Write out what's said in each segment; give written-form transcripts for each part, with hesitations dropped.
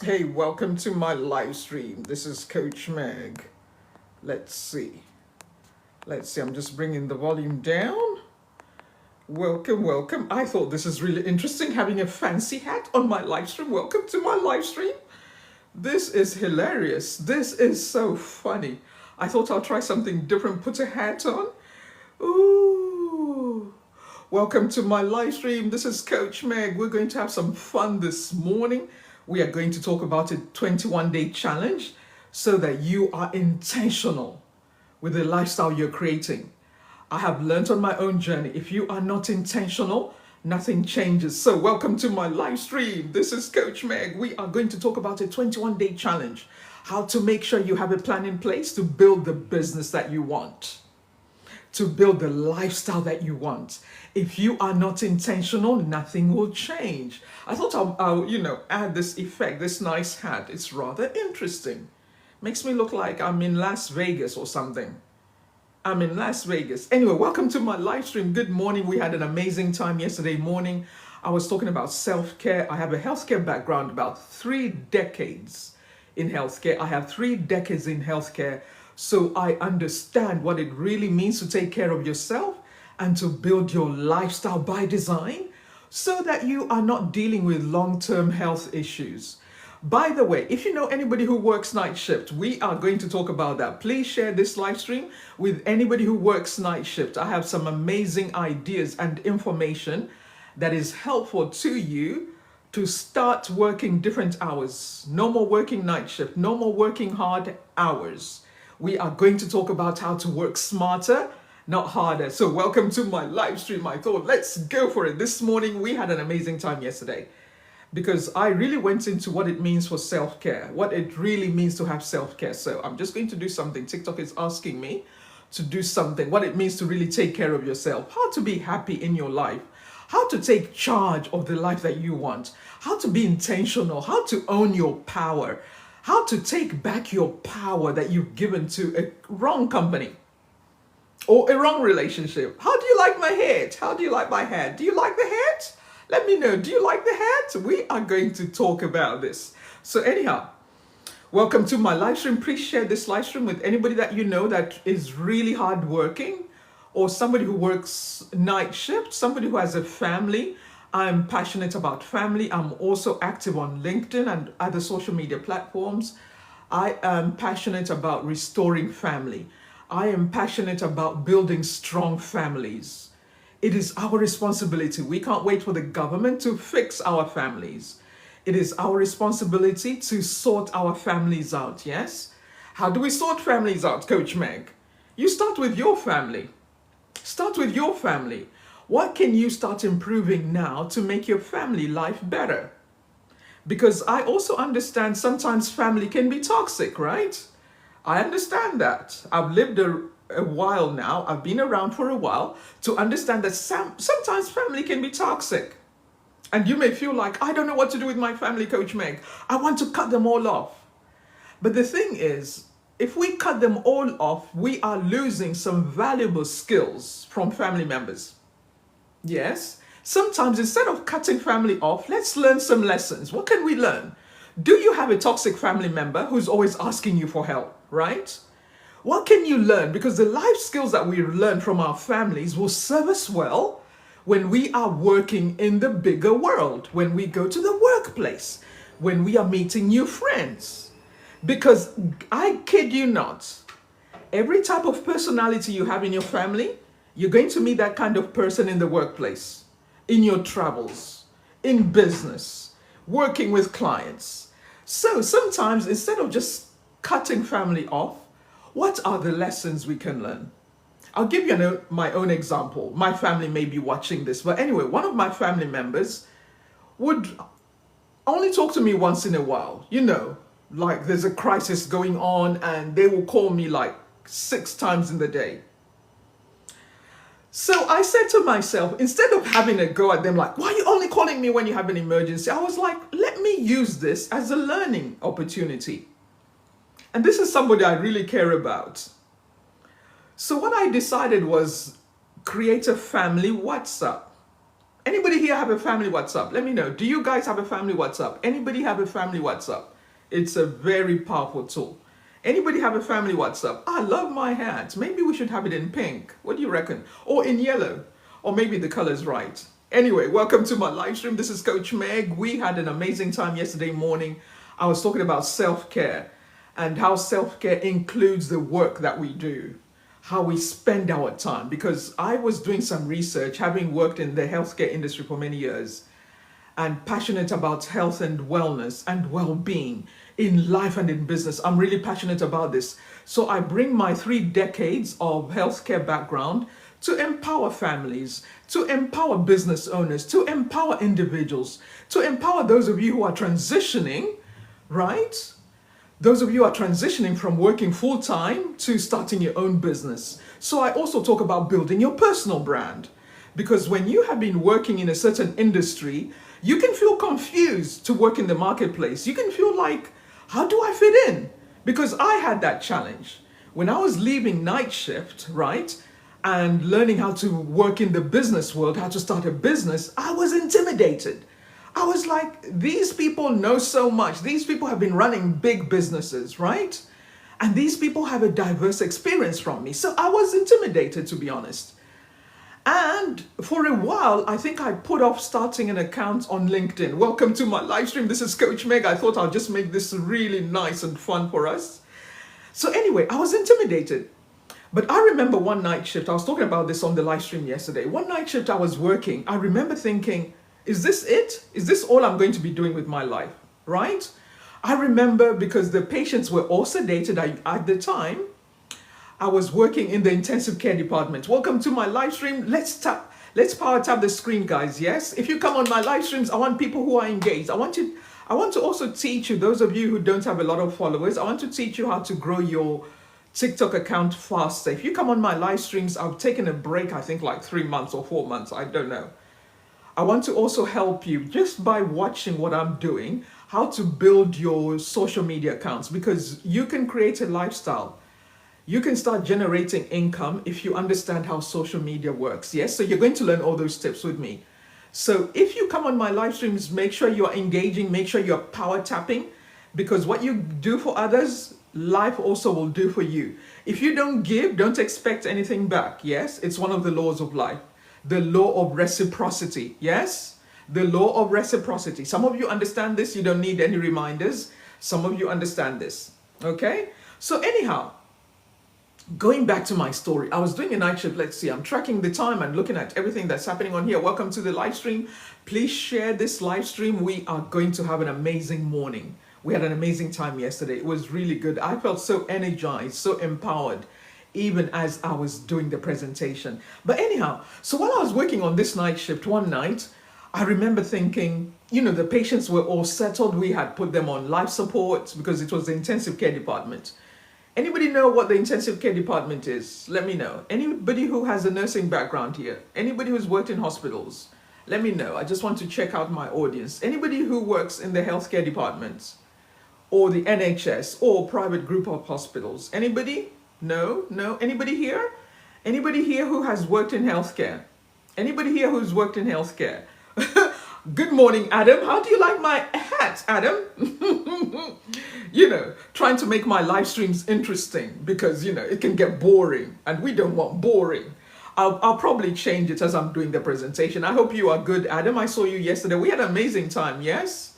Hey, welcome to my live stream. This is Coach Meg. Let's see. I'm just bringing the volume down. Welcome, welcome. I thought this is really interesting having a fancy hat on my live stream. Welcome to my live stream. This is hilarious. This is so funny. I thought I'll try something different, put a hat on. Ooh. Welcome to my live stream. This is Coach Meg. We're going to have some fun this morning. We are going to talk about a 21-day challenge so that you are intentional with the lifestyle you're creating. I have learned on my own journey, if you are not intentional, nothing changes. So welcome to my live stream. This is Coach Meg. We are going to talk about a 21-day challenge, how to make sure you have a plan in place to build the business that you want, to build the lifestyle that you want. If you are not intentional, nothing will change. I thought I'll add this effect, this nice hat. It's rather interesting. Makes me look like I'm in Las Vegas or something. I'm in Las Vegas. Anyway, welcome to my live stream. Good morning. We had an amazing time yesterday morning. I was talking about self-care. I have a healthcare background, about 3 decades in healthcare. I have 3 decades in healthcare. So I understand what it really means to take care of yourself and to build your lifestyle by design so that you are not dealing with long-term health issues. By the way, if you know anybody who works night shift, we are going to talk about that. Please share this live stream with anybody who works night shift. I have some amazing ideas and information that is helpful to you to start working different hours. No more working night shift, no more working hard hours. We are going to talk about how to work smarter, not harder. So welcome to my live stream. I thought, let's go for it. This morning, we had an amazing time yesterday because I really went into what it means for self-care, what it really means to have self-care. So I'm just going to do something. TikTok is asking me to do something, what it means to really take care of yourself, how to be happy in your life, how to take charge of the life that you want, how to be intentional, how to own your power, how to take back your power that you've given to a wrong company or a wrong relationship. How do you like my hat? How do you like my hat? Do you like the hat? Let me know. Do you like the hat? We are going to talk about this. So anyhow, welcome to my live stream. Please share this live stream with anybody that you know that is really hardworking or somebody who works night shift, somebody who has a family. I'm passionate about family. I'm also active on LinkedIn and other social media platforms. I am passionate about restoring family. I am passionate about building strong families. It is our responsibility. We can't wait for the government to fix our families. It is our responsibility to sort our families out, yes? How do we sort families out, Coach Meg? You start with your family. Start with your family. What can you start improving now to make your family life better? Because I also understand sometimes family can be toxic, right? I understand that. I've lived a while now. I've been around for a while to understand that sometimes family can be toxic. And you may feel like, I don't know what to do with my family, Coach Meg. I want to cut them all off. But the thing is, if we cut them all off, we are losing some valuable skills from family members. Yes, sometimes instead of cutting family off, let's learn some lessons. What can we learn? Do you have a toxic family member who's always asking you for help, right? What can you learn? Because the life skills that we learn from our families will serve us well when we are working in the bigger world, when we go to the workplace, when we are meeting new friends. Because I kid you not, every type of personality you have in your family, you're going to meet that kind of person in the workplace, in your travels, in business, working with clients. So sometimes instead of just cutting family off, what are the lessons we can learn? I'll give you my own example. My family may be watching this, but anyway, one of my family members would only talk to me once in a while, like there's a crisis going on and they will call me like 6 times in the day. So I said to myself, instead of having a go at them like, why are you only calling me when you have an emergency? I was like, let me use this as a learning opportunity. And this is somebody I really care about. So what I decided was create a family WhatsApp. Anybody here have a family WhatsApp? Let me know. Do you guys have a family WhatsApp? Anybody have a family WhatsApp? It's a very powerful tool. Anybody have a family WhatsApp? I love my hat. Maybe we should have it in pink. What do you reckon? Or in yellow? Or maybe the color's right. Anyway, welcome to my live stream. This is Coach Meg. We had an amazing time yesterday morning. I was talking about self-care and how self-care includes the work that we do, how we spend our time. Because I was doing some research, having worked in the healthcare industry for many years, and passionate about health and wellness and well-being in life and in business. I'm really passionate about this. So I bring my 3 decades of healthcare background to empower families, to empower business owners, to empower individuals, to empower those of you who are transitioning, right? Those of you are transitioning from working full-time to starting your own business. So I also talk about building your personal brand. Because when you have been working in a certain industry, you can feel confused to work in the marketplace. You can feel like, how do I fit in? Because I had that challenge. When I was leaving night shift, right, and learning how to work in the business world, how to start a business, I was intimidated. I was like, these people know so much. These people have been running big businesses, right? And these people have a diverse experience from me. So I was intimidated, to be honest. And for a while, I think I put off starting an account on LinkedIn. Welcome to my live stream. This is Coach Meg. I thought I'll just make this really nice and fun for us. So anyway, I was intimidated. But I remember one night shift, I was talking about this on the live stream yesterday. One night shift I was working, I remember thinking, is this it? Is this all I'm going to be doing with my life, right? I remember because the patients were all sedated at the time. I was working in the intensive care department. Welcome to my live stream. Let's power tap the screen, guys. Yes, if you come on my live streams, I want people who are engaged. I want to also teach you, those of you who don't have a lot of followers, I want to teach you how to grow your TikTok account faster. If you come on my live streams, I've taken a break, I think like 3 months or 4 months, I don't know. I want to also help you just by watching what I'm doing, how to build your social media accounts, because you can create a lifestyle. You can start generating income if you understand how social media works. Yes, so you're going to learn all those tips with me. So if you come on my live streams, make sure you're engaging, make sure you're power tapping, because what you do for others, life also will do for you. If you don't give, don't expect anything back. Yes, it's one of the laws of life. The law of reciprocity. Yes, the law of reciprocity. Some of you understand this. You don't need any reminders. Some of you understand this. Okay, so anyhow, going back to my story, I was doing a night shift. Let's see, I'm tracking the time and looking at everything that's happening on here. Welcome to the live stream. Please share this live stream. We are going to have an amazing morning. We had an amazing time yesterday. It was really good. I felt so energized, so empowered, even as I was doing the presentation. But anyhow, so while I was working on this night shift one night, I remember thinking, you know, the patients were all settled. We had put them on life support because it was the intensive care department. Anybody know what the intensive care department is? Let me know. Anybody who has a nursing background here? Anybody who's worked in hospitals? Let me know. I just want to check out my audience. Anybody who works in the healthcare department or the NHS or private group of hospitals? Anybody? No? No? Anybody here? Anybody here who has worked in healthcare? Anybody here who's worked in healthcare? Good morning, Adam. How do you like my hat, Adam? You know, trying to make my live streams interesting because, you know, it can get boring and we don't want boring. I'll probably change it as I'm doing the presentation. I hope you are good, Adam. I saw you yesterday. We had an amazing time, yes?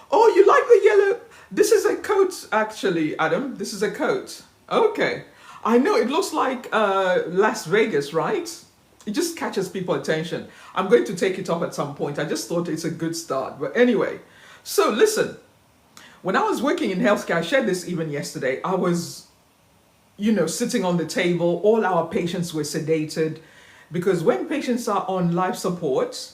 Oh, you like the yellow? This is a coat, actually, Adam. This is a coat. Okay. I know it looks like Las Vegas, right? It just catches people's attention. I'm going to take it off at some point. I just thought it's a good start. But anyway, so listen. When I was working in healthcare, I shared this even yesterday. I was, you know, sitting on the table. All our patients were sedated because when patients are on life support,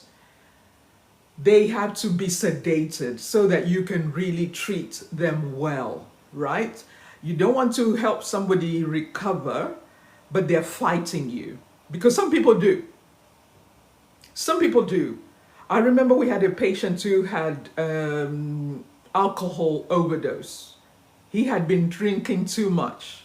they have to be sedated so that you can really treat them well, right? You don't want to help somebody recover, but they're fighting you. Because some people do. Some people do. I remember we had a patient who had alcohol overdose. He had been drinking too much.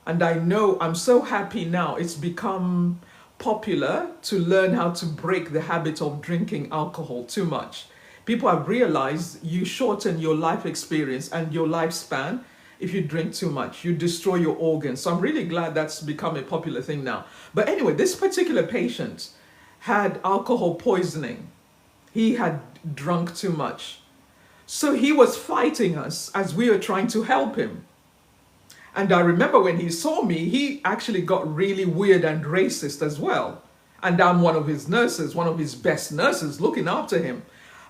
And I know, I'm so happy now, it's become popular to learn how to break the habit of drinking alcohol too much. People have realized you shorten your life experience and your lifespan if you drink too much. You destroy your organs. So I'm really glad that's become a popular thing now. But anyway, this particular patient had alcohol poisoning. He had drunk too much. So he was fighting us as we were trying to help him. And I remember when he saw me, he actually got really weird and racist as well. And I'm one of his nurses, one of his best nurses, looking after him.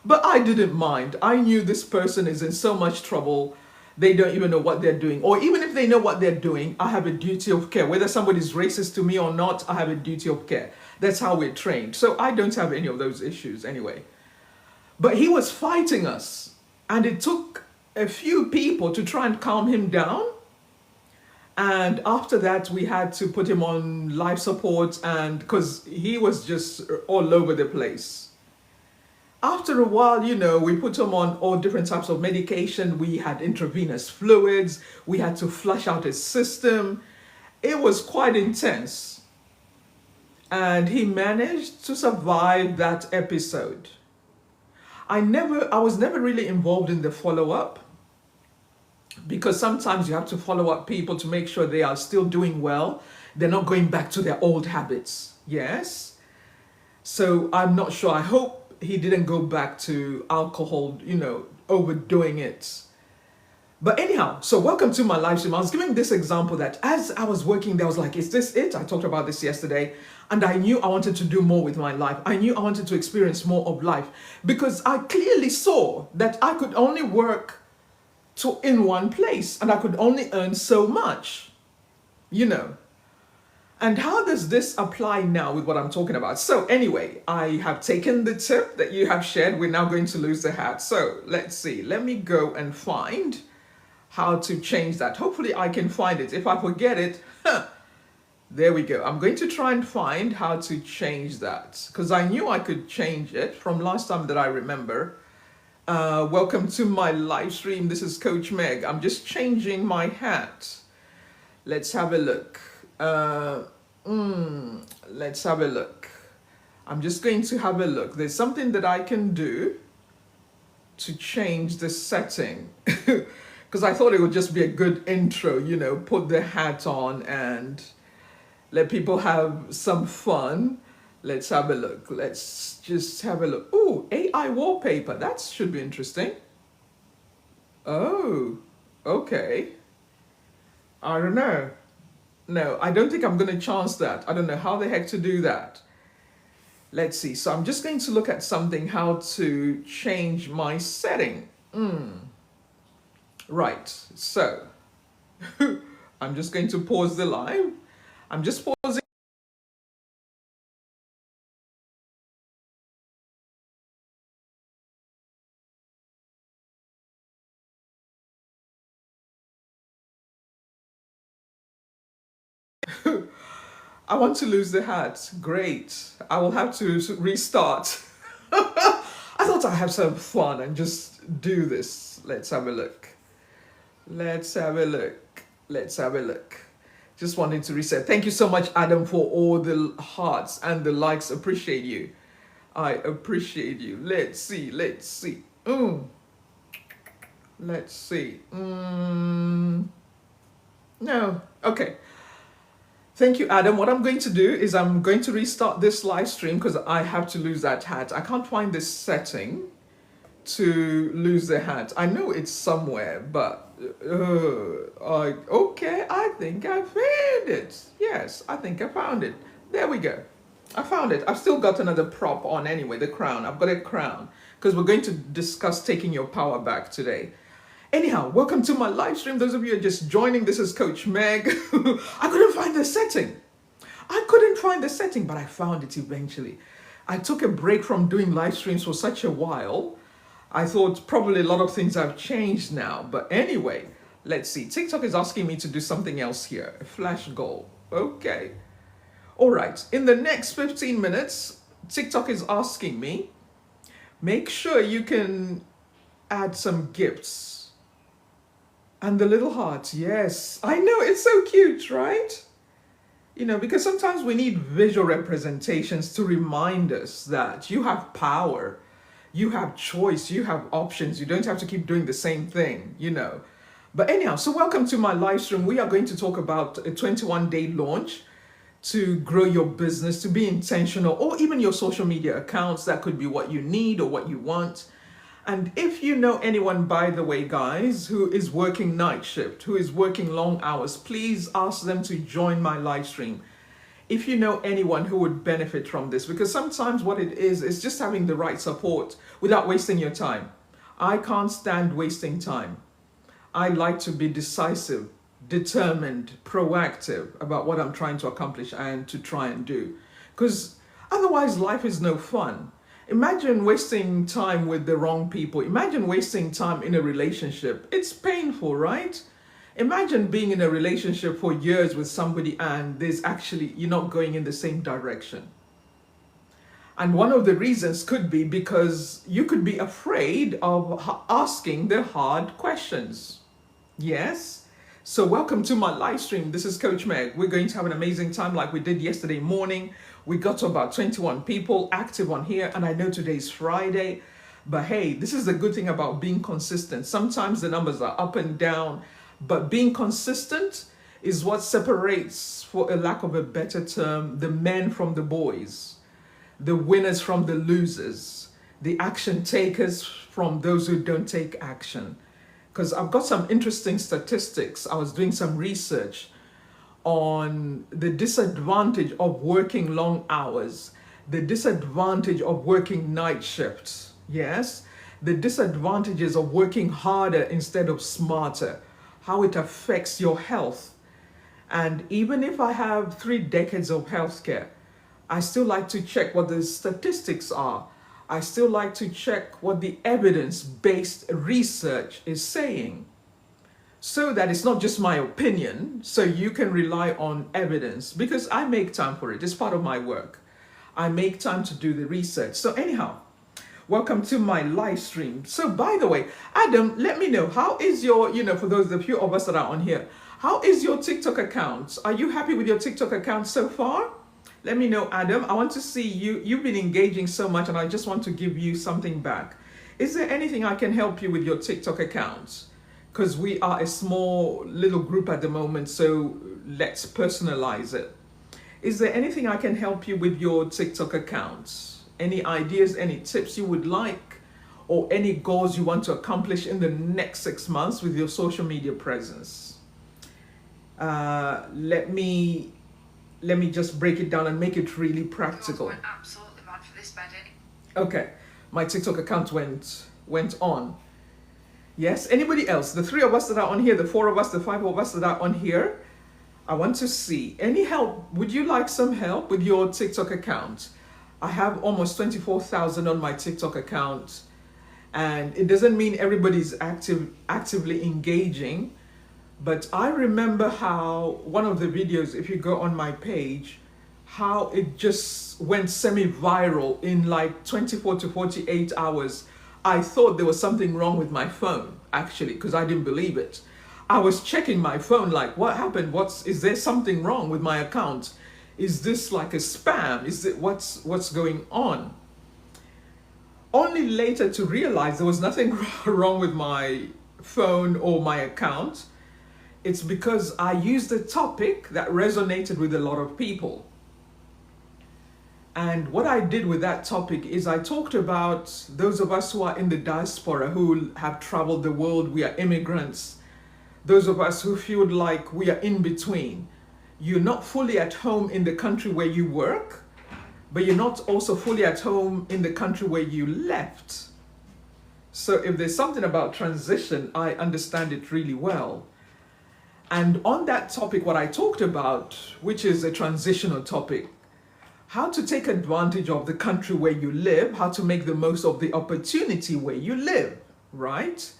But I didn't mind. I knew this person is in so much trouble, they don't even know what they're doing. Or even if they know what they're doing, I have a duty of care. Whether somebody's racist to me or not, I have a duty of care. That's how we're trained. So I don't have any of those issues anyway. But he was fighting us. And it took a few people to try and calm him down. And after that, we had to put him on life support, and because he was just all over the place. After a while, we put him on all different types of medication. We had intravenous fluids. We had to flush out his system. It was quite intense. And he managed to survive that episode. I was never really involved in the follow-up, because sometimes you have to follow up people to make sure they are still doing well. They're not going back to their old habits. Yes. So I'm not sure. I hope he didn't go back to alcohol, overdoing it. But anyhow, so welcome to my live stream. I was giving this example that as I was working there, I was like, is this it? I talked about this yesterday. And I knew I wanted to do more with my life. I knew I wanted to experience more of life, because I clearly saw that I could only work in one place and I could only earn so much, And how does this apply now with what I'm talking about? So anyway, I have taken the tip that you have shared. We're now going to lose the hat. So let's see. Let me go and find how to change that. Hopefully I can find it. If I forget it, there we go. I'm going to try and find how to change that, because I knew I could change it from last time that I remember. Welcome to my live stream. This is Coach Meg. I'm just changing my hat. Let's have a look. Let's have a look. I'm just going to have a look. There's something that I can do to change the setting, because I thought it would just be a good intro, put the hat on and let people have some fun. Let's have a look. Let's just have a look. Ooh, AI wallpaper. That should be interesting. Oh, okay. I don't know. No, I don't think I'm going to chance that. I don't know how the heck to do that. Let's see. So I'm just going to look at something, how to change my setting. Right. So I'm just going to pause the live. I'm just pausing. I want to lose the hat. Great. I will have to restart. I thought I'd have some fun and just do this. Let's have a look. Let's have a look. Let's have a look. Just wanted to reset. Thank you so much, Adam, for all the hearts and the likes. Appreciate you. I appreciate you. Let's see. Let's see. Let's see. No. Okay. Thank you, Adam. What I'm going to do is I'm going to restart this live stream because I have to lose that hat. I can't find this setting to lose the hat. I know it's somewhere, but okay, I think I found it. Yes, I think I found it. There we go. I found it. I've still got another prop on anyway, the crown. I've got a crown because we're going to discuss taking your power back today. Anyhow, welcome to my live stream. Those of you who are just joining, this is Coach Meg. I couldn't find the setting. But I found it eventually. I took a break from doing live streams for such a while. I thought probably a lot of things have changed now. But anyway, let's see. TikTok is asking me to do something else here. A flash goal. Okay. All right. In the next 15 minutes, TikTok is asking me, make sure you can add some gifts. And the little hearts, yes. I know, it's so cute, right? Because sometimes we need visual representations to remind us that you have power, you have choice, you have options. You don't have to keep doing the same thing. But anyhow, so welcome to my live stream. We are going to talk about a 21-day launch to grow your business, to be intentional, or even your social media accounts. That could be what you need or what you want. And if you know anyone, by the way, guys, who is working night shift, who is working long hours, please ask them to join my live stream. If you know anyone who would benefit from this, because sometimes what it is just having the right support without wasting your time. I can't stand wasting time. I like to be decisive, determined, proactive about what I'm trying to accomplish and to try and do. Because otherwise life is no fun. Imagine wasting time with the wrong people. Imagine wasting time in a relationship. It's painful, right? Imagine being in a relationship for years with somebody and you're not going in the same direction. And one of the reasons could be because you could be afraid of asking the hard questions. Yes? So welcome to my live stream. This is Coach Meg. We're going to have an amazing time like we did yesterday morning. We got to about 21 people active on here, and I know today's Friday. But hey, this is the good thing about being consistent. Sometimes the numbers are up and down, but being consistent is what separates, for a lack of a better term, the men from the boys, the winners from the losers, the action takers from those who don't take action. Because I've got some interesting statistics. I was doing some research on the disadvantage of working long hours, the disadvantage of working night shifts, yes, the disadvantages of working harder instead of smarter, how it affects your health. And even if I have 3 decades of healthcare, I still like to check what the statistics are. I still like to check what the evidence-based research is saying, so that it's not just my opinion, so you can rely on evidence, because I make time for it. It's part of my work. I make time to do the research. So anyhow, welcome to my live stream. So by the way, Adam, let me know, how is your, for the few of us that are on here, how is your TikTok account? Are you happy with your TikTok account so far? Let me know, Adam. I want to see you. You've been engaging so much, and I just want to give you something back. Is there anything I can help you with your TikTok account? Because we are a small little group at the moment, so let's personalize it. Is there anything I can help you with your TikTok accounts? Any ideas, any tips you would like, or any goals you want to accomplish in the next 6 months with your social media presence? Let me just break it down and make it really practical. Went absolutely mad for this bedding. Okay, my TikTok account went on. Yes, anybody else? The 3 of us that are on here, the 4 of us, the 5 of us that are on here, I want to see any help. Would you like some help with your TikTok account? I have almost 24,000 on my TikTok account, and it doesn't mean everybody's actively engaging, but I remember how one of the videos, if you go on my page, how it just went semi-viral in like 24 to 48 hours. I thought there was something wrong with my phone, actually, because I didn't believe it. I was checking my phone like, what happened? Is there something wrong with my account? Is this like a spam? Is it what's going on? Only later to realize there was nothing wrong with my phone or my account. It's because I used a topic that resonated with a lot of people. And what I did with that topic is I talked about those of us who are in the diaspora, who have traveled the world. We are immigrants. Those of us who feel like we are in between. You're not fully at home in the country where you work, but you're not also fully at home in the country where you left. So if there's something about transition, I understand it really well. And on that topic, what I talked about, which is a transitional topic, how to take advantage of the country where you live, how to make the most of the opportunity where you live, right?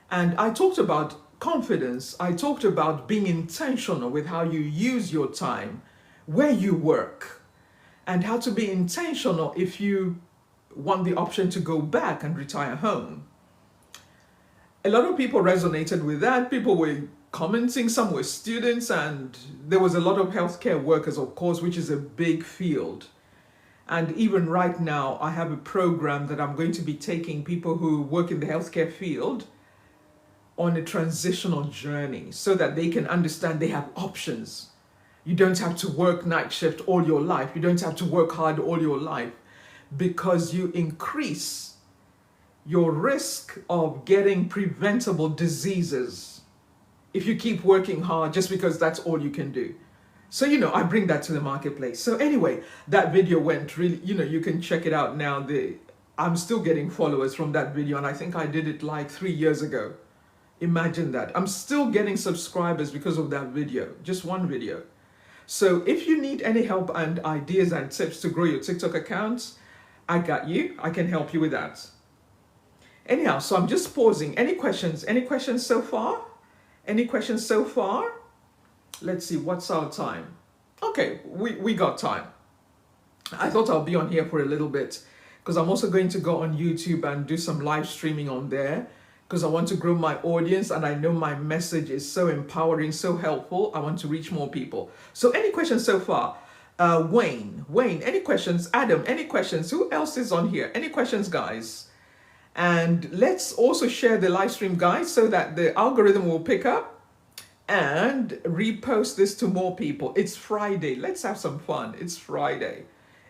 And I talked about confidence. I talked about being intentional with how you use your time, where you work, and how to be intentional if you want the option to go back and retire home. A lot of people resonated with that. People were commenting. Some were students, and there was a lot of healthcare workers, of course, which is a big field. And even right now, I have a program that I'm going to be taking people who work in the healthcare field on a transitional journey so that they can understand they have options. You don't have to work night shift all your life. You don't have to work hard all your life, because you increase your risk of getting preventable diseases if you keep working hard just because that's all you can do. So, I bring that to the marketplace. So anyway, that video went really, you can check it out now. I'm still getting followers from that video, and I think I did it like 3 years ago. Imagine that. I'm still getting subscribers because of that video, just one video. So if you need any help and ideas and tips to grow your TikTok accounts, I got you. I can help you with that. Anyhow, so I'm just pausing. Any questions? Any questions so far? Any questions so far? Let's see, what's our time? Okay, we got time. I thought I'll be on here for a little bit because I'm also going to go on YouTube and do some live streaming on there because I want to grow my audience, and I know my message is so empowering, so helpful. I want to reach more people. So any questions so far? Wayne, any questions? Adam, any questions? Who else is on here? Any questions, guys? And let's also share the live stream, guys, so that the algorithm will pick up and repost this to more people. It's Friday. Let's have some fun. It's Friday.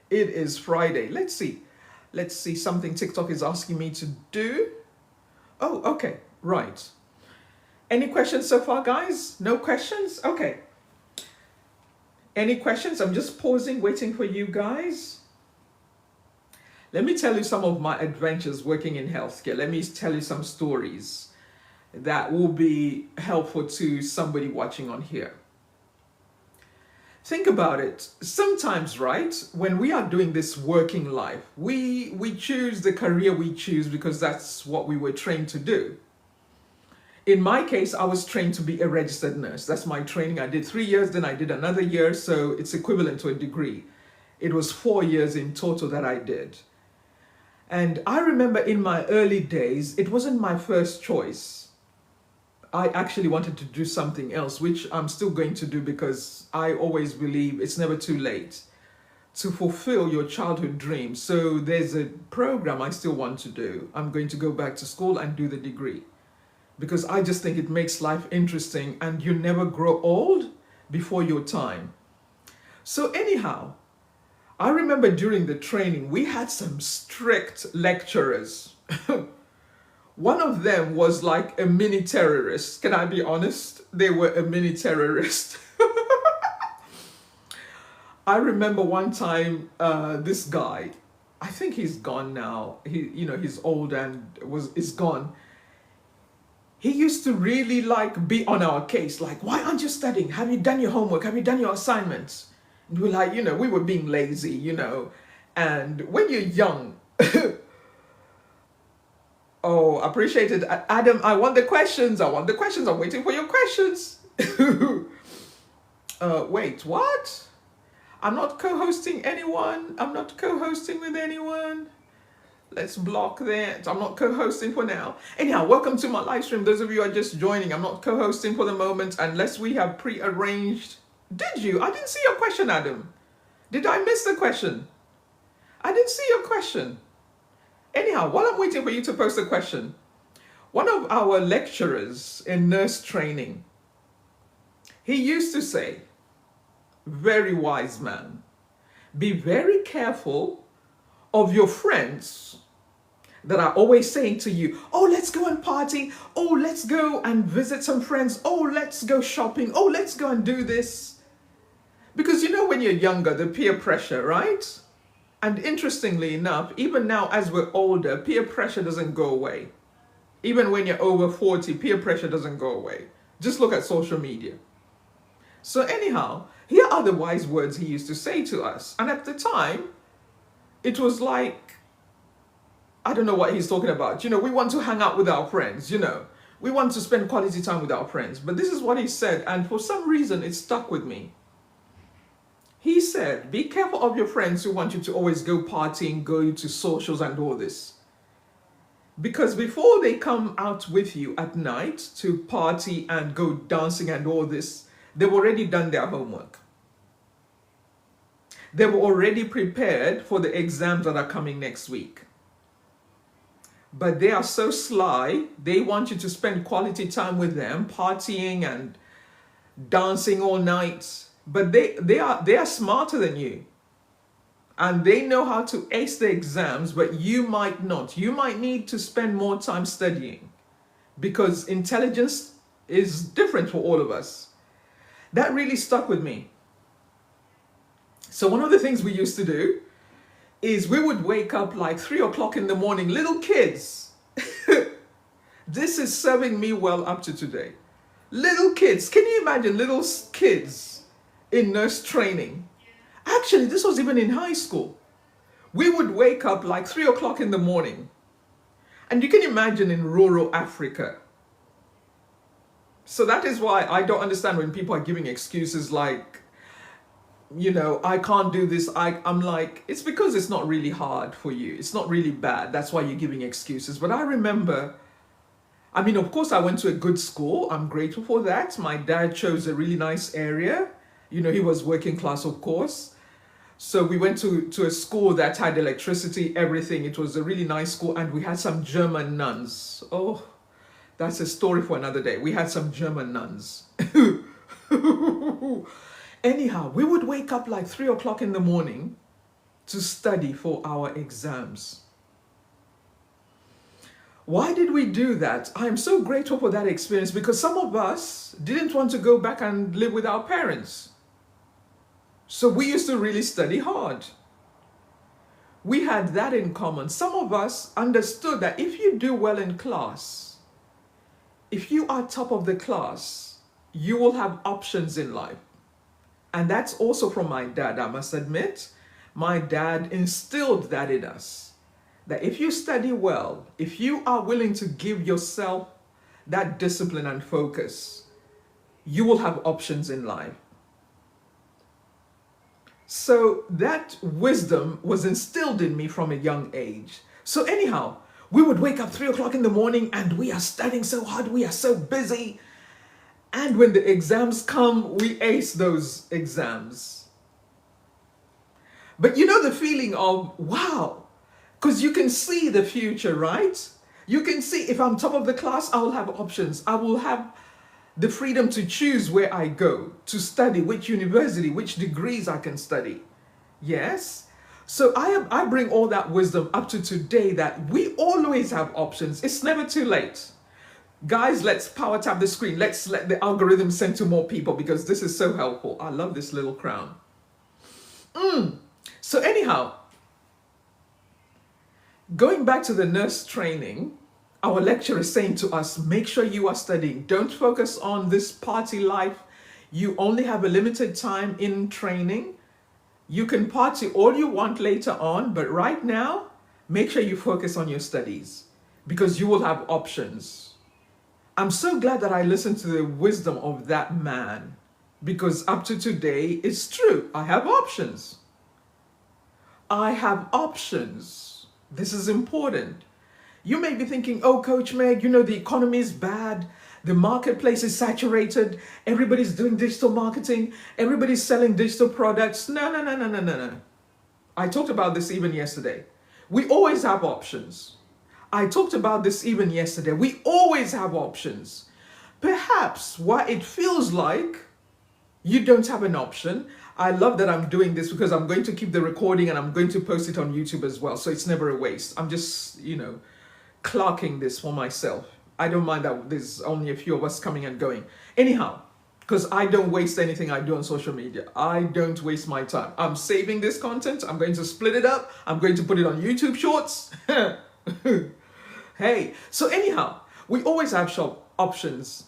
It is Friday. Let's see something TikTok is asking me to do. Oh, okay. Right. Any questions so far, guys? No questions? Okay. Any questions? I'm just pausing, waiting for you guys. Let me tell you some of my adventures working in healthcare. Let me tell you some stories that will be helpful to somebody watching on here. Think about it. Sometimes, right, when we are doing this working life, we choose the career we choose because that's what we were trained to do. In my case, I was trained to be a registered nurse. That's my training. I did 3 years, then I did another year, so it's equivalent to a degree. It was 4 years in total that I did. And I remember in my early days, it wasn't my first choice. I actually wanted to do something else, which I'm still going to do because I always believe it's never too late to fulfill your childhood dreams. So there's a program I still want to do. I'm going to go back to school and do the degree because I just think it makes life interesting, and you never grow old before your time. So anyhow, I remember during the training, we had some strict lecturers. One of them was like a mini terrorist. Can I be honest? They were a mini terrorist. I remember one time, this guy, I think he's gone now. He's old and is gone. He used to really be on our case. Like, why aren't you studying? Have you done your homework? Have you done your assignments? And we're like, we were being lazy, And when you're young, oh, appreciated. Adam, I want the questions. I'm waiting for your questions. Wait, what? I'm not co-hosting anyone. I'm not co-hosting with anyone. Let's block that. I'm not co-hosting for now. Anyhow, welcome to my live stream. Those of you who are just joining, I'm not co-hosting for the moment unless we have pre-arranged. Did you? I didn't see your question, Adam. Did I miss the question? I didn't see your question. Anyhow, while I'm waiting for you to post the question, one of our lecturers in nurse training, he used to say, very wise man, be very careful of your friends that are always saying to you, oh, let's go and party. Oh, let's go and visit some friends. Oh, let's go shopping. Oh, let's go and do this. Because when you're younger, the peer pressure, right? And interestingly enough, even now as we're older, peer pressure doesn't go away. Even when you're over 40, peer pressure doesn't go away. Just look at social media. So anyhow, here are the wise words he used to say to us. And at the time, it was like, I don't know what he's talking about. We want to hang out with our friends, We want to spend quality time with our friends. But this is what he said, and for some reason, it stuck with me. He said, be careful of your friends who want you to always go partying, go to socials and all this. Because before they come out with you at night to party and go dancing and all this, they've already done their homework. They were already prepared for the exams that are coming next week. But they are so sly, they want you to spend quality time with them, partying and dancing all night. But they are smarter than you. And they know how to ace the exams, but you might not. You might need to spend more time studying because intelligence is different for all of us. That really stuck with me. So one of the things we used to do is we would wake up like 3 o'clock in the morning, little kids. This is serving me well up to today. Little kids, can you imagine little kids in nurse training? Actually, this was even in high school. We would wake up like 3 o'clock in the morning. And you can imagine in rural Africa. So that is why I don't understand when people are giving excuses like, you know, I can't do this. I'm like, it's because it's not really hard for you. It's not really bad. That's why you're giving excuses. But I remember, I mean, of course, I went to a good school. I'm grateful for that. My dad chose a really nice area. You know, he was working class, of course. So we went to a school that had electricity, everything. It was a really nice school. And we had some German nuns. Oh, that's a story for another day. We had some German nuns. Anyhow, we would wake up like 3 o'clock in the morning to study for our exams. Why did we do that? I am so grateful for that experience because some of us didn't want to go back and live with our parents. So we used to really study hard. We had that in common. Some of us understood that if you do well in class, if you are top of the class, you will have options in life. And that's also from my dad, I must admit. My dad instilled that in us. That if you study well, if you are willing to give yourself that discipline and focus, you will have options in life. So that wisdom was instilled in me from a young age. So anyhow, we would wake up 3 o'clock in the morning and we are studying so hard, we are so busy. And when the exams come, we ace those exams. But you know the feeling of, wow, because you can see the future, right? You can see if I'm top of the class, I will have options. I will have the freedom to choose where I go, to study, which university, which degrees I can study. Yes? So I bring all that wisdom up to today that we always have options. It's never too late. Guys, let's power tap the screen. Let's let the algorithm send to more people because this is so helpful. I love this little crown. So anyhow, going back to the nurse training, our lecturer is saying to us, make sure you are studying. Don't focus on this party life. You only have a limited time in training. You can party all you want later on, but right now, make sure you focus on your studies because you will have options. I'm so glad that I listened to the wisdom of that man because up to today, it's true. I have options. I have options. This is important. You may be thinking, oh, Coach Meg, you know, the economy is bad. The marketplace is saturated. Everybody's doing digital marketing. Everybody's selling digital products. No. I talked about this even yesterday. We always have options. I talked about this even yesterday. We always have options. Perhaps what it feels like you don't have an option. I love that I'm doing this because I'm going to keep the recording and I'm going to post it on YouTube as well. So it's never a waste. I'm just, you know, clocking this for myself. I don't mind that there's only a few of us coming and going. Anyhow, because I don't waste anything I do on social media. I don't waste my time. I'm saving this content. I'm going to split it up. I'm going to put it on YouTube Shorts. Hey, so anyhow, we always have options.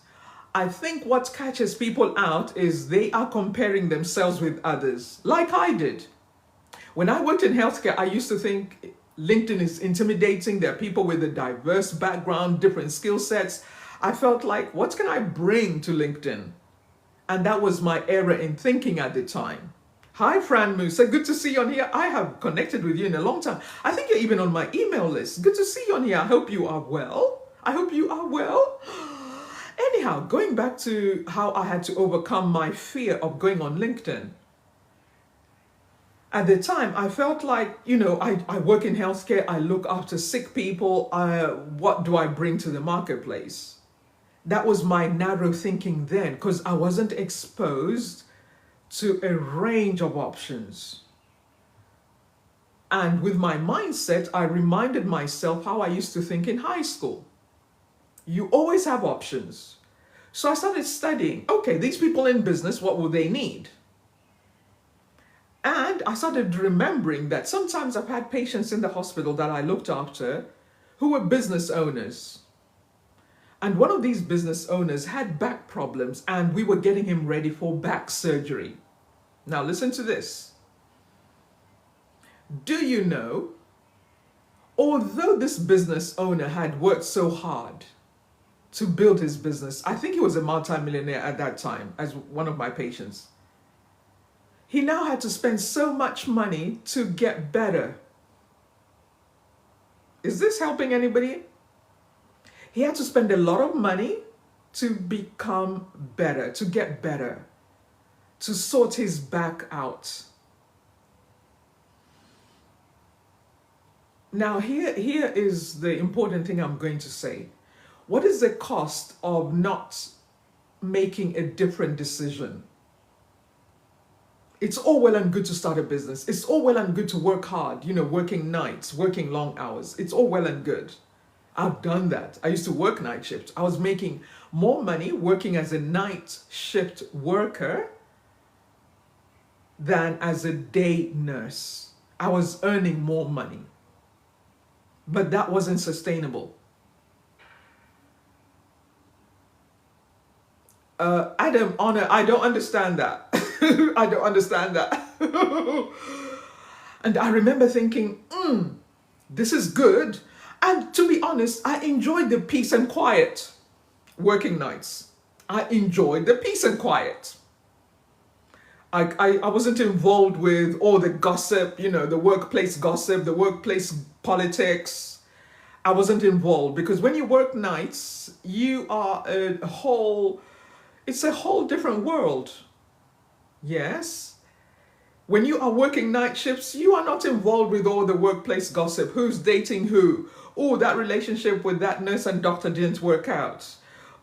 I think what catches people out is they are comparing themselves with others, like I did. When I worked in healthcare, I used to think LinkedIn is intimidating. There are people with a diverse background, different skill sets. I felt like, what can I bring to LinkedIn? And that was my error in thinking at the time. Hi, Fran Musa. Good to see you on here. I have connected with you in a long time. I think you're even on my email list. Good to see you on here. I hope you are well. I hope you are well. Anyhow, going back to how I had to overcome my fear of going on LinkedIn. At the time, I felt like, I work in healthcare, I look after sick people. What do I bring to the marketplace? That was my narrow thinking then, because I wasn't exposed to a range of options. And with my mindset, I reminded myself how I used to think in high school. You always have options. So I started studying, okay, these people in business, what will they need? And I started remembering that sometimes I've had patients in the hospital that I looked after who were business owners. And one of these business owners had back problems, and we were getting him ready for back surgery. Now listen to this. Do you know, although this business owner had worked so hard to build his business, I think he was a multimillionaire at that time as one of my patients, he now had to spend so much money to get better. Is this helping anybody? He had to spend a lot of money to become better, to get better, to sort his back out. Now, here is the important thing I'm going to say. What is the cost of not making a different decision? It's all well and good to start a business. It's all well and good to work hard, working nights, working long hours. It's all well and good. I've done that. I used to work night shifts. I was making more money working as a night shift worker than as a day nurse. I was earning more money. But that wasn't sustainable. Adam, Honor, I don't understand that. I don't understand that. And I remember thinking, this is good. And to be honest, I enjoyed the peace and quiet working nights. I enjoyed the peace and quiet. I wasn't involved with all the gossip, the workplace gossip, the workplace politics. I wasn't involved because when you work nights, you are it's a whole different world. Yes. When you are working night shifts, you are not involved with all the workplace gossip. Who's dating who? Oh, that relationship with that nurse and doctor didn't work out.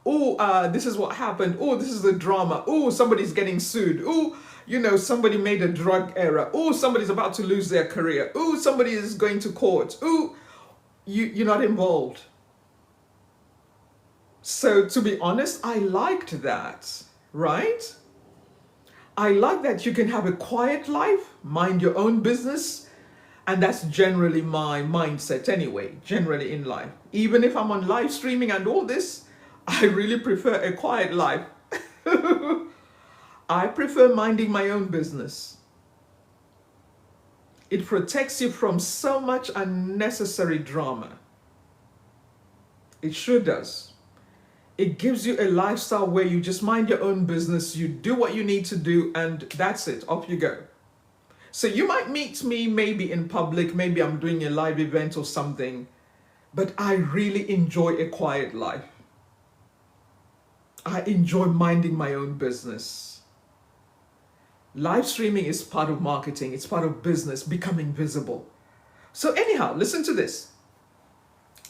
Oh, this is what happened. Oh, this is the drama. Oh, somebody's getting sued. Oh, somebody made a drug error. Oh, somebody's about to lose their career. Oh, somebody is going to court. Oh, you're not involved. So to be honest, I liked that, right? I like that you can have a quiet life, mind your own business, and that's generally my mindset anyway, generally in life. Even if I'm on live streaming and all this, I really prefer a quiet life. I prefer minding my own business. It protects you from so much unnecessary drama. It sure does. It gives you a lifestyle where you just mind your own business, you do what you need to do, and that's it, off you go. So you might meet me maybe in public, maybe I'm doing a live event or something, but I really enjoy a quiet life. I enjoy minding my own business. Live streaming is part of marketing, it's part of business, becoming visible. So anyhow, listen to this.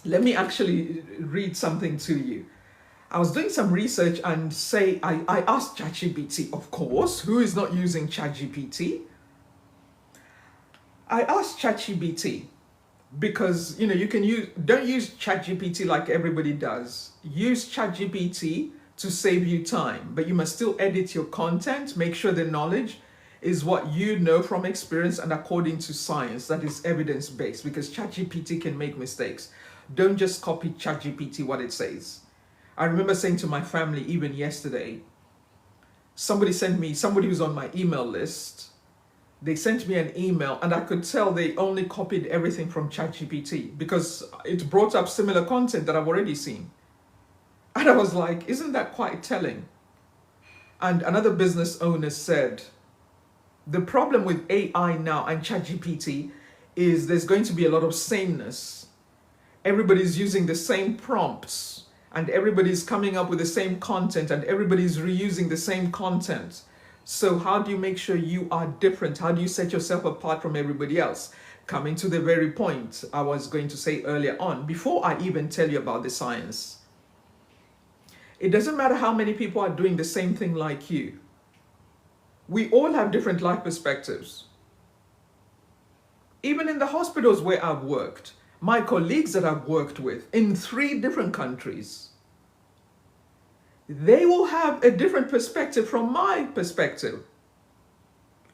Let me actually read something to you. I was doing some research and I asked ChatGPT, of course, who is not using ChatGPT? I asked ChatGPT because, don't use ChatGPT like everybody does. Use ChatGPT to save you time, but you must still edit your content, make sure the knowledge is what you know from experience and according to science, that is evidence-based, because ChatGPT can make mistakes. Don't just copy ChatGPT what it says. I remember saying to my family even yesterday, somebody who's on my email list, they sent me an email and I could tell they only copied everything from ChatGPT because it brought up similar content that I've already seen. And I was like, isn't that quite telling? And another business owner said, The problem with AI now and ChatGPT is there's going to be a lot of sameness. Everybody's using the same prompts and everybody's coming up with the same content and everybody's reusing the same content. So how do you make sure you are different? How do you set yourself apart from everybody else? Coming to the very point I was going to say earlier on, before I even tell you about the science. It doesn't matter how many people are doing the same thing like you. We all have different life perspectives. Even in the hospitals where I've worked, my colleagues that I've worked with in 3 different countries, they will have a different perspective from my perspective,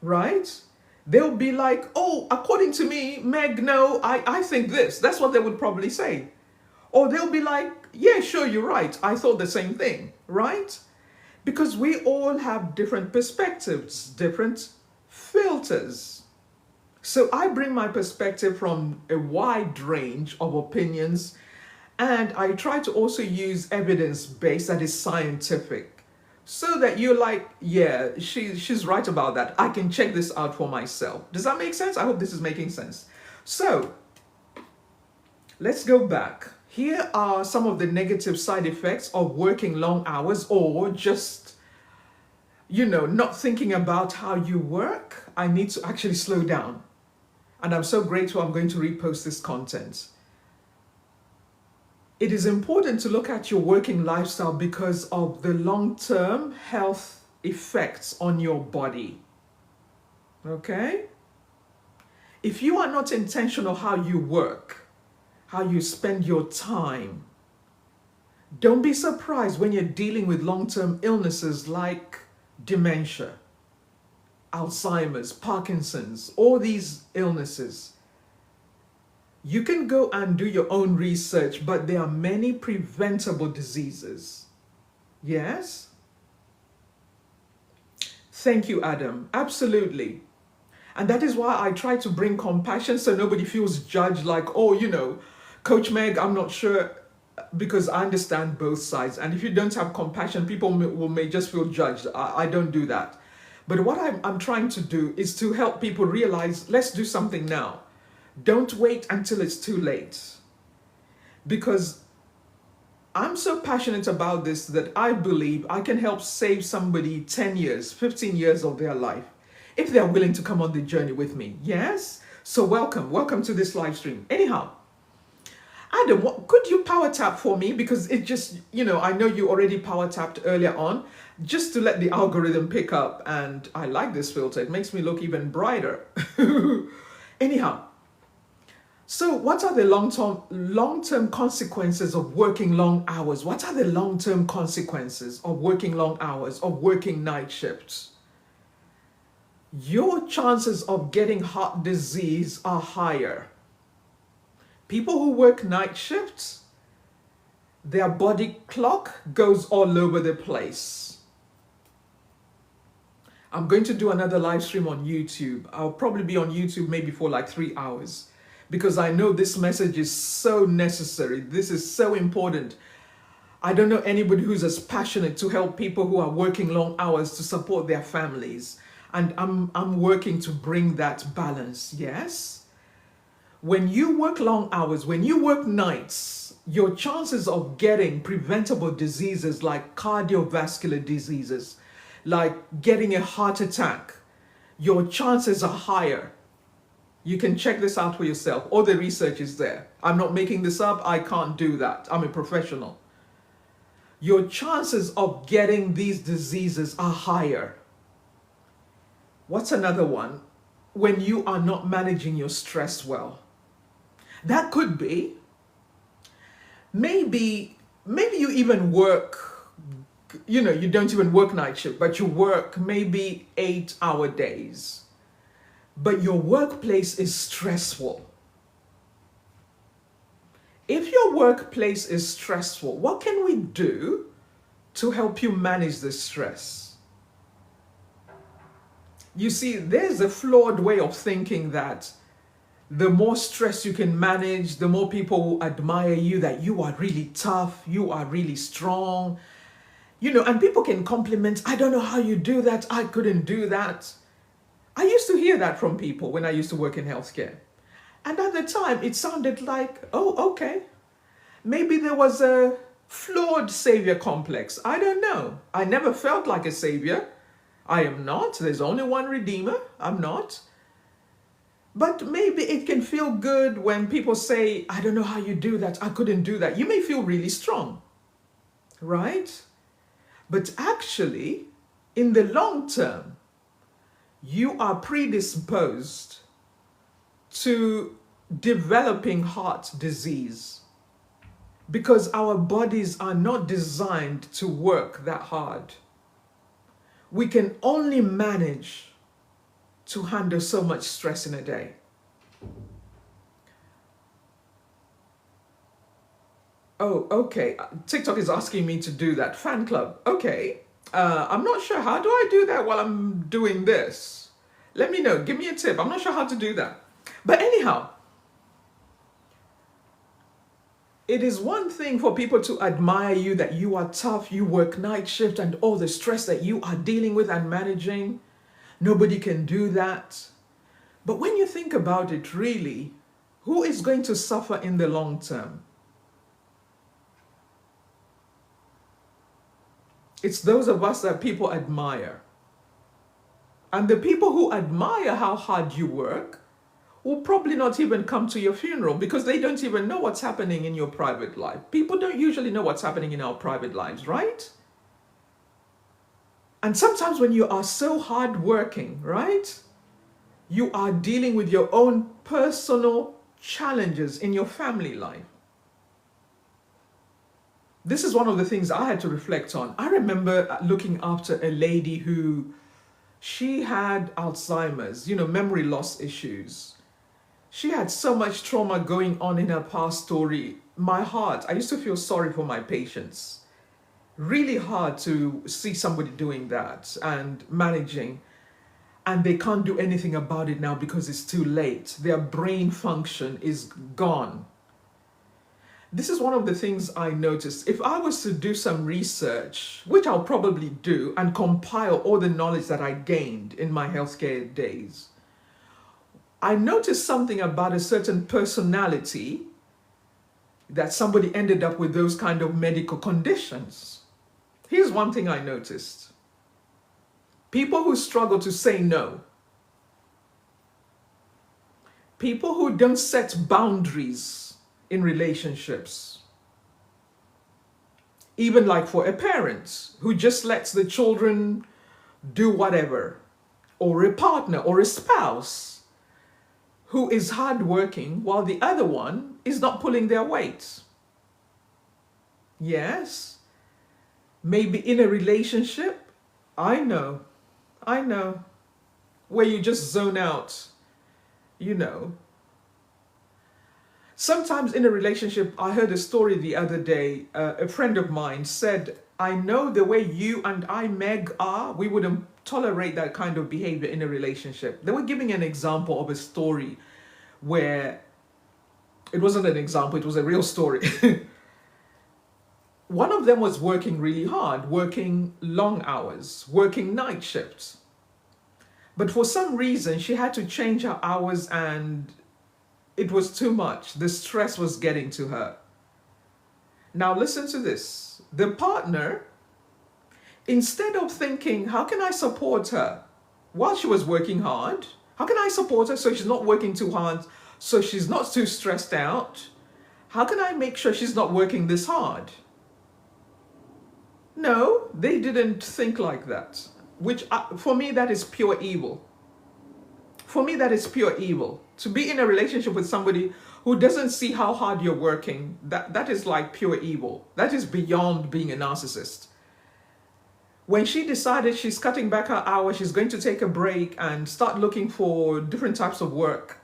right? They'll be like, oh, according to me, Meg, no, I think this. That's what they would probably say. Or they'll be like, yeah, sure, you're right. I thought the same thing, right? Because we all have different perspectives, different filters. So I bring my perspective from a wide range of opinions, and I try to also use evidence-based, that is scientific, so that you're like, yeah, she's right about that. I can check this out for myself. Does that make sense? I hope this is making sense. So let's go back. Here are some of the negative side effects of working long hours, or just, not thinking about how you work. I need to actually slow down. And I'm so grateful I'm going to repost this content. It is important to look at your working lifestyle because of the long-term health effects on your body. Okay? If you are not intentional how you work, how you spend your time, don't be surprised when you're dealing with long-term illnesses like dementia, Alzheimer's, Parkinson's, all these illnesses. You can go and do your own research, but there are many preventable diseases. Yes? Thank you, Adam. Absolutely. And that is why I try to bring compassion so nobody feels judged like, oh, Coach Meg, I'm not sure, because I understand both sides. And if you don't have compassion, people may just feel judged. I don't do that. But what I'm trying to do is to help people realize, let's do something now. Don't wait until it's too late. Because I'm so passionate about this that I believe I can help save somebody 10 years, 15 years of their life, if they're willing to come on the journey with me. Yes? So welcome to this live stream. Anyhow, Adam, could you power tap for me? Because it just, I know you already power tapped earlier on, just to let the algorithm pick up. And I like this filter. It makes me look even brighter. Anyhow, so what are the long-term consequences of working long hours? What are the long-term consequences of working long hours, of working night shifts? Your chances of getting heart disease are higher. People who work night shifts, their body clock goes all over the place. I'm going to do another live stream on YouTube. I'll probably be on YouTube maybe for like 3 hours, because I know this message is so necessary. This is so important. I don't know anybody who's as passionate to help people who are working long hours to support their families. And I'm working to bring that balance, yes? When you work long hours, when you work nights, your chances of getting preventable diseases like cardiovascular diseases, like getting a heart attack, your chances are higher. You can check this out for yourself. All the research is there. I'm not making this up. I can't do that. I'm a professional. Your chances of getting these diseases are higher. What's another one? When you are not managing your stress well. That could be, maybe you even work, you don't even work night shift, but you work maybe 8-hour days. But your workplace is stressful. If your workplace is stressful, what can we do to help you manage the stress? You see, there's a flawed way of thinking that the more stress you can manage, the more people will admire you, that you are really tough, you are really strong. And people can compliment, I don't know how you do that, I couldn't do that. I used to hear that from people when I used to work in healthcare. And at the time, it sounded like, oh, okay. Maybe there was a flawed savior complex. I don't know. I never felt like a savior. I am not. There's only one redeemer. I'm not. But maybe it can feel good when people say, I don't know how you do that. I couldn't do that. You may feel really strong, right? But actually, in the long term, you are predisposed to developing heart disease because our bodies are not designed to work that hard. We can only manage to handle so much stress in a day. Oh, okay. TikTok is asking me to do that. Fan club. Okay. I'm not sure. How do I do that while I'm doing this? Let me know. Give me a tip. I'm not sure how to do that. But anyhow, it is one thing for people to admire you, that you are tough, you work night shift, and all the stress that you are dealing with and managing. Nobody can do that. But when you think about it, really, who is going to suffer in the long term? It's those of us that people admire. And the people who admire how hard you work will probably not even come to your funeral because they don't even know what's happening in your private life. People don't usually know what's happening in our private lives, right? And sometimes when you are so hardworking, right, you are dealing with your own personal challenges in your family life. This is one of the things I had to reflect on. I remember looking after a lady who, she had Alzheimer's, memory loss issues. She had so much trauma going on in her past story. My heart, I used to feel sorry for my patients. Really hard to see somebody doing that and managing. And they can't do anything about it now because it's too late. Their brain function is gone. This is one of the things I noticed. If I was to do some research, which I'll probably do, and compile all the knowledge that I gained in my healthcare days, I noticed something about a certain personality that somebody ended up with those kind of medical conditions. Here's one thing I noticed. People who struggle to say no. People who don't set boundaries in relationships. Even like for a parent who just lets the children do whatever. Or a partner or a spouse who is hardworking while the other one is not pulling their weight. Yes, maybe in a relationship, I know, where you just zone out, Sometimes in a relationship, I heard a story the other day, a friend of mine said, I know the way you and I, Meg, are, we wouldn't tolerate that kind of behavior in a relationship. They were giving an example of a story where, it wasn't an example, it was a real story. One of them was working really hard, working long hours, working night shifts. But for some reason, she had to change her hours and it was too much. The stress was getting to her. Now listen to this. The partner, instead of thinking, how can I support her while she was working hard? How can I support her so she's not working too hard, so she's not too stressed out? How can I make sure she's not working this hard? No, they didn't think like that, which for me, that is pure evil. For me, that is pure evil. To be in a relationship with somebody who doesn't see how hard you're working, that is like pure evil. That is beyond being a narcissist. When she decided she's cutting back her hours, she's going to take a break and start looking for different types of work,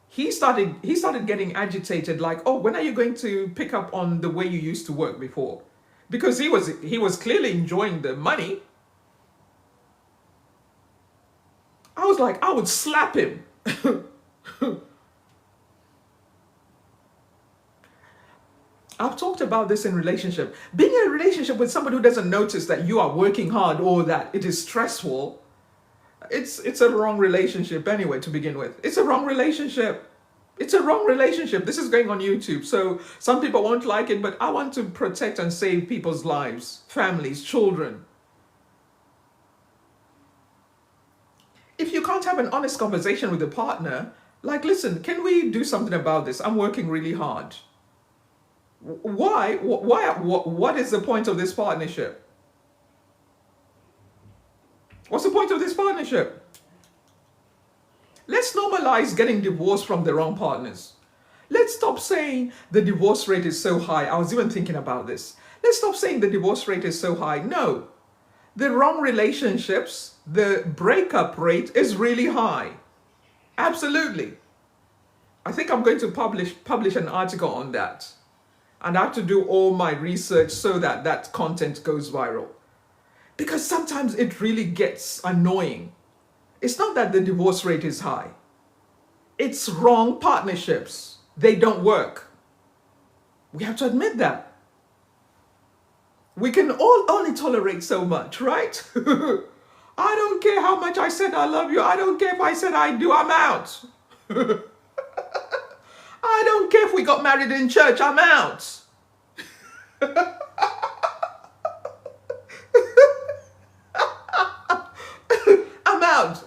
he started getting agitated, like, oh, when are you going to pick up on the way you used to work before? Because he was clearly enjoying the money. I was like, I would slap him. I've talked about this in relationship. Being in a relationship with somebody who doesn't notice that you are working hard or that it is stressful, It's a wrong relationship anyway to begin with. It's a wrong relationship. It's a wrong relationship. This is going on YouTube, so some people won't like it, but I want to protect and save people's lives, families, children. If you can't have an honest conversation with a partner, like, listen, can we do something about this? I'm working really hard. Why? What is the point of this partnership? What's the point of this partnership? Let's normalize getting divorced from the wrong partners. Let's stop saying the divorce rate is so high. I was even thinking about this. Let's stop saying the divorce rate is so high. No, the wrong relationships, the breakup rate is really high. Absolutely. I think I'm going to publish an article on that. And I have to do all my research so that that content goes viral. Because sometimes it really gets annoying. It's not that the divorce rate is high. It's wrong partnerships. They don't work. We have to admit that. We can all only tolerate so much, right? I don't care how much I said I love you. I don't care if I said I do. I'm out. I don't care if we got married in church. I'm out. I'm out.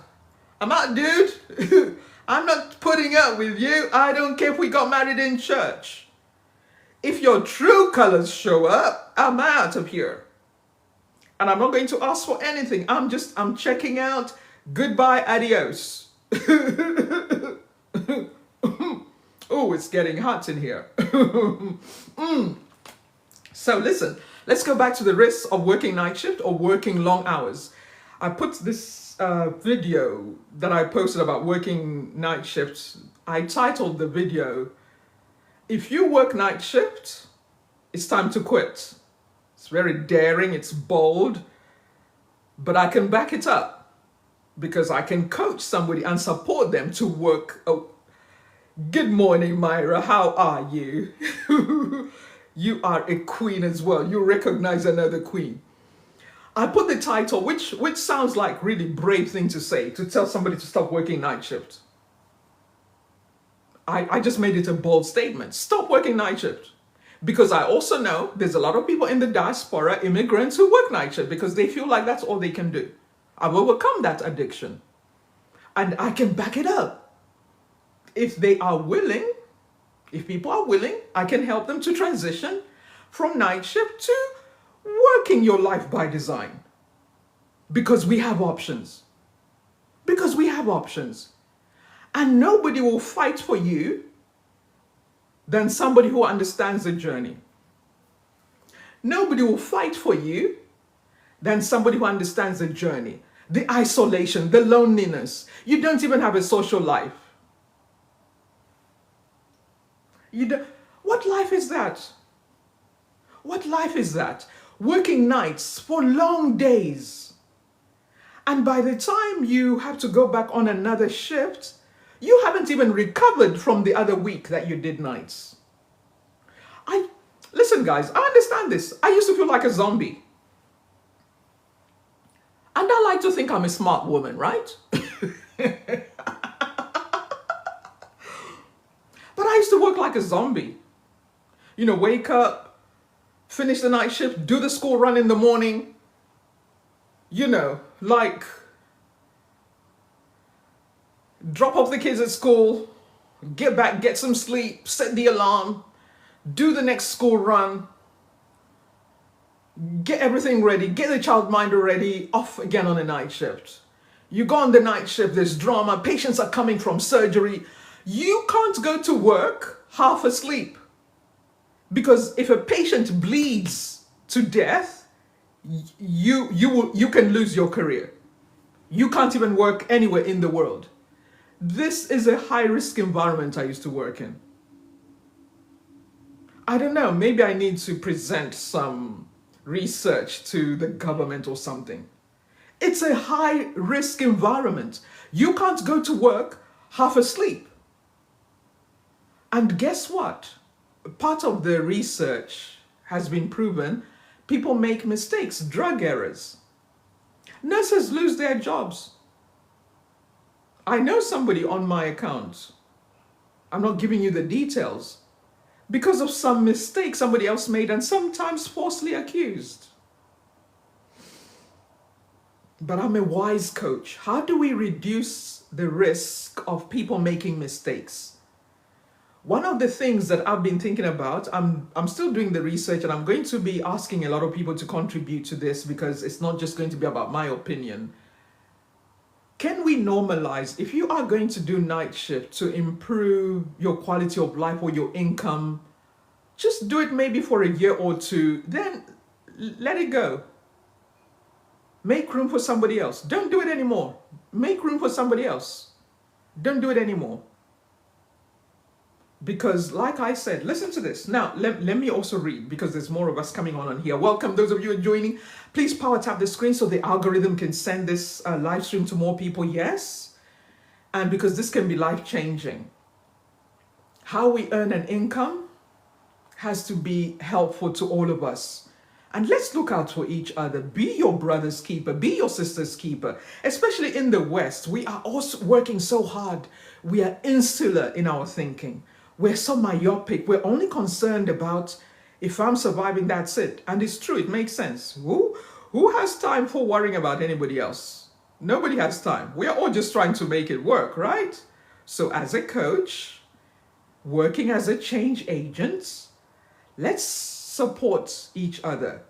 I'm out, dude. I'm not putting up with you. I don't care if we got married in church. If your true colors show up, I'm out of here. And I'm not going to ask for anything. I'm checking out. Goodbye, adios. Oh, it's getting hot in here. So listen, let's go back to the risks of working night shift or working long hours. I put this video that I posted about working night shifts. I titled the video, "If you work night shift, it's time to quit." It's very daring, it's bold, but I can back it up because I can coach somebody and support them to work. Oh, good morning, Myra. How are you? You are a queen as well. You recognize another queen. I put the title, which sounds like really brave thing to say, to tell somebody to stop working night shift. I just made it a bold statement. Stop working night shift. Because I also know there's a lot of people in the diaspora, immigrants, who work night shift because they feel like that's all they can do. I've overcome that addiction. And I can back it up. If they are willing, if people are willing, I can help them to transition from night shift to working your life by design. Because we have options. Because we have options. And nobody will fight for you than somebody who understands the journey. Nobody will fight for you than somebody who understands the journey. The isolation, the loneliness. You don't even have a social life. What life is that? What life is that? Working nights for long days. And by the time you have to go back on another shift, you haven't even recovered from the other week that you did nights. Listen, guys, I understand this. I used to feel like a zombie. And I like to think I'm a smart woman, right? But I used to work like a zombie. You know, wake up, finish the night shift, do the school run in the morning. You know, like drop off the kids at school, get back, get some sleep, set the alarm, do the next school run, get everything ready, get the childminder ready, off again on a night shift. You go on the night shift, there's drama, patients are coming from surgery. You can't go to work half asleep. Because if a patient bleeds to death, you can lose your career. You can't even work anywhere in the world. This is a high-risk environment I used to work in. I don't know, maybe I need to present some research to the government or something. It's a high-risk environment. You can't go to work half asleep. And guess what? Part of the research has been proven people make mistakes, drug errors. Nurses lose their jobs. I know somebody on my account, I'm not giving you the details, because of some mistake somebody else made and sometimes falsely accused. But I'm a wise coach. How do we reduce the risk of people making mistakes? One of the things that I've been thinking about, I'm still doing the research and I'm going to be asking a lot of people to contribute to this because it's not just going to be about my opinion. Can we normalize, if you are going to do night shift to improve your quality of life or your income, just do it maybe for a year or two, then let it go. Make room for somebody else. Don't do it anymore. Make room for somebody else. Don't do it anymore. Because like I said, listen to this. Now, let me also read because there's more of us coming on here. Welcome those of you who are joining. Please power tap the screen so the algorithm can send this live stream to more people. Yes. And because this can be life changing. How we earn an income has to be helpful to all of us. And let's look out for each other. Be your brother's keeper. Be your sister's keeper. Especially in the West, we are also working so hard. We are insular in our thinking. We're so myopic. We're only concerned about if I'm surviving, that's it. And it's true. It makes sense. Who has time for worrying about anybody else? Nobody has time. We are all just trying to make it work, right? So as a coach, working as a change agent, let's support each other.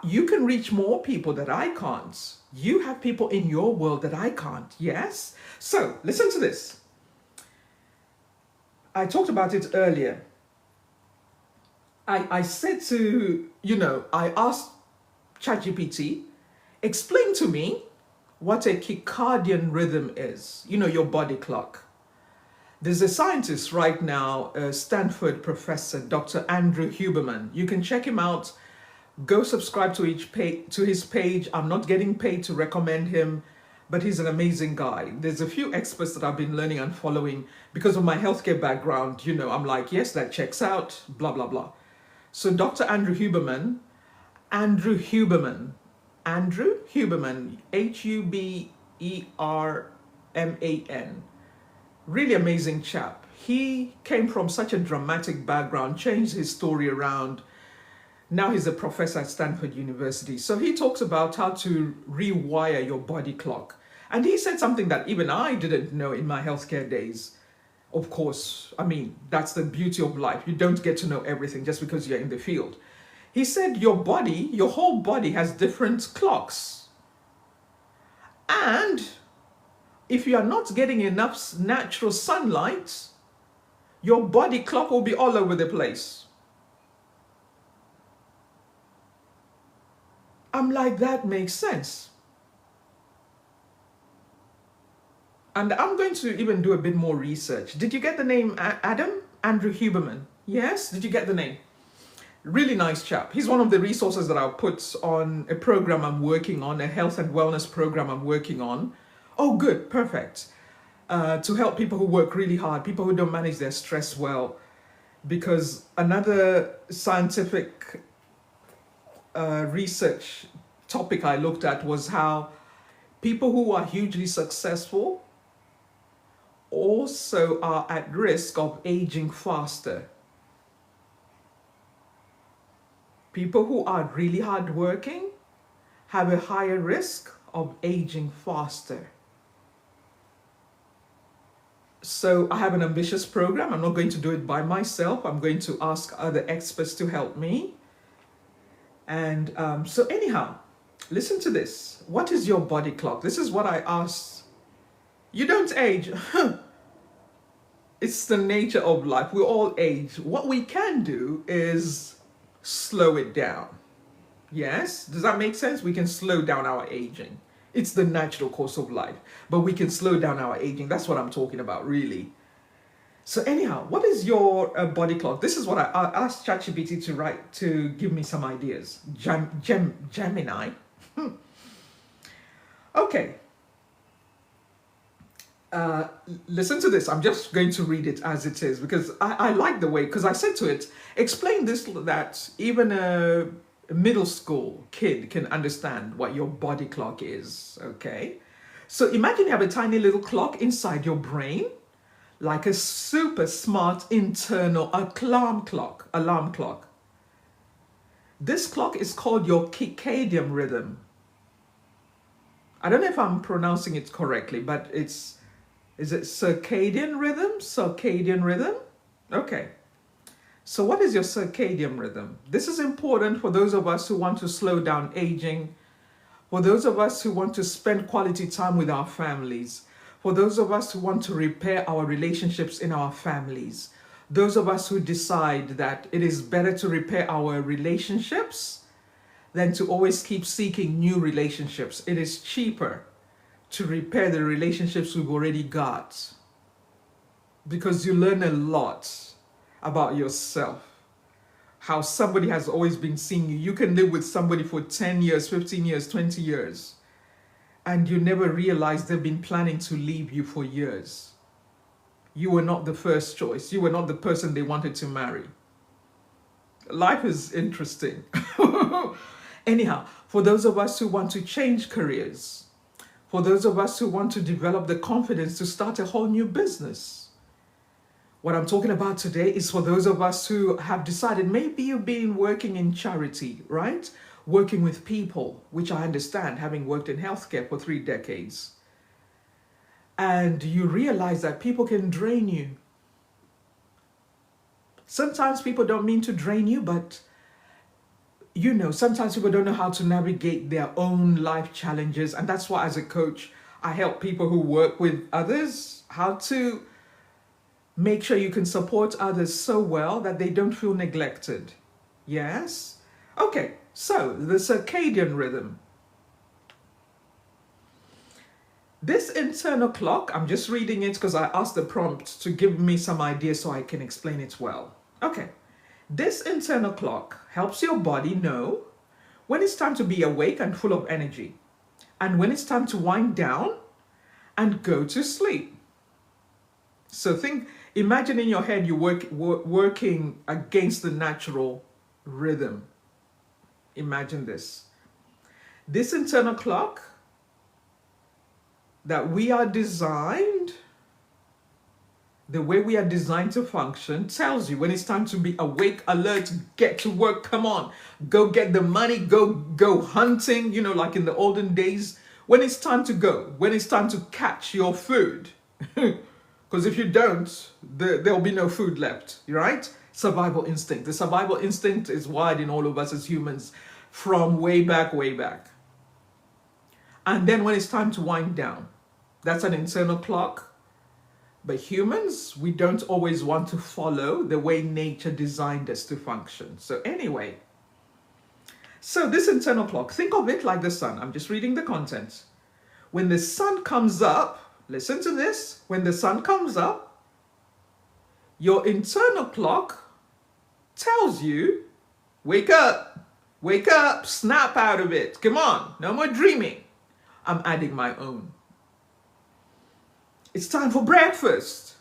You can reach more people that I can't. You have people in your world that I can't. Yes? So listen to this. I talked about it earlier. I said to, I asked ChatGPT, explain to me what a circadian rhythm is, your body clock. There's a scientist right now, a Stanford professor, Dr. Andrew Huberman. You can check him out. Go subscribe to his page. I'm not getting paid to recommend him, but he's an amazing guy. There's a few experts that I've been learning and following because of my healthcare background. I'm like, yes, that checks out, blah, blah, blah. So Dr. Andrew Huberman, Huberman, really amazing chap. He came from such a dramatic background, changed his story around. Now he's a professor at Stanford University. So he talks about how to rewire your body clock. And he said something that even I didn't know in my healthcare days. Of course, that's the beauty of life. You don't get to know everything just because you're in the field. He said your whole body has different clocks. And if you are not getting enough natural sunlight, your body clock will be all over the place. I'm like, that makes sense. And I'm going to even do a bit more research. Did you get the name Adam? Andrew Huberman. Yes? Did you get the name? Really nice chap. He's one of the resources that I'll put on a program I'm working on, a health and wellness program I'm working on. Oh, good. Perfect. To help people who work really hard, people who don't manage their stress well. Because another scientific research topic I looked at was how people who are hugely successful also are at risk of aging faster. People who are really hardworking have a higher risk of aging faster. So I have an ambitious program. I'm not going to do it by myself. I'm going to ask other experts to help me. And so anyhow, listen to this. What is your body clock? This is what I asked. You don't age. It's the nature of life. We all age. What we can do is slow it down. Yes? Does that make sense? We can slow down our aging. It's the natural course of life. But we can slow down our aging. That's what I'm talking about, really. So anyhow, what is your body clock? This is what I asked ChatGPT to give me some ideas. Gemini. Okay. Listen to this. I'm just going to read it as it is because I like the way, because I said to it, explain this, that even a middle school kid can understand what your body clock is, okay? So imagine you have a tiny little clock inside your brain, like a super smart internal alarm clock. This clock is called your circadian rhythm. I don't know if I'm pronouncing it correctly, but is it circadian rhythm? Circadian rhythm? Okay. So what is your circadian rhythm? This is important for those of us who want to slow down aging, for those of us who want to spend quality time with our families, for those of us who want to repair our relationships in our families, those of us who decide that it is better to repair our relationships than to always keep seeking new relationships. It is cheaper to repair the relationships we've already got, because you learn a lot about yourself, how somebody has always been seeing you. You can live with somebody for 10 years, 15 years, 20 years, and you never realize they've been planning to leave you for years. You were not the first choice. You were not the person they wanted to marry. Life is interesting. Anyhow, for those of us who want to change careers, for those of us who want to develop the confidence to start a whole new business, what I'm talking about today is for those of us who have decided, maybe you've been working in charity, right? Working with people, which I understand, having worked in healthcare for 3 decades. And you realize that people can drain you. Sometimes people don't mean to drain you, but sometimes people don't know how to navigate their own life challenges. And that's why as a coach, I help people who work with others how to make sure you can support others so well that they don't feel neglected. Yes? Okay, so the circadian rhythm. This internal clock, I'm just reading it because I asked the prompt to give me some ideas so I can explain it well. Okay, this internal clock helps your body know when it's time to be awake and full of energy, and when it's time to wind down and go to sleep. So imagine in your head you're working against the natural rhythm. Imagine this. This internal clock that we are designed, the way we are designed to function, tells you when it's time to be awake, alert, get to work, come on, go get the money, go hunting, like in the olden days, when it's time to go, when it's time to catch your food. Because if you don't, there'll be no food left, right? Survival instinct. The survival instinct is wired in all of us as humans from way back. And then when it's time to wind down, that's an internal clock. But humans, we don't always want to follow the way nature designed us to function. So anyway, so this internal clock, think of it like the sun. I'm just reading the content. When the sun comes up, listen to this. When the sun comes up, your internal clock tells you, wake up, snap out of it. Come on, no more dreaming. I'm adding my own. It's time for breakfast.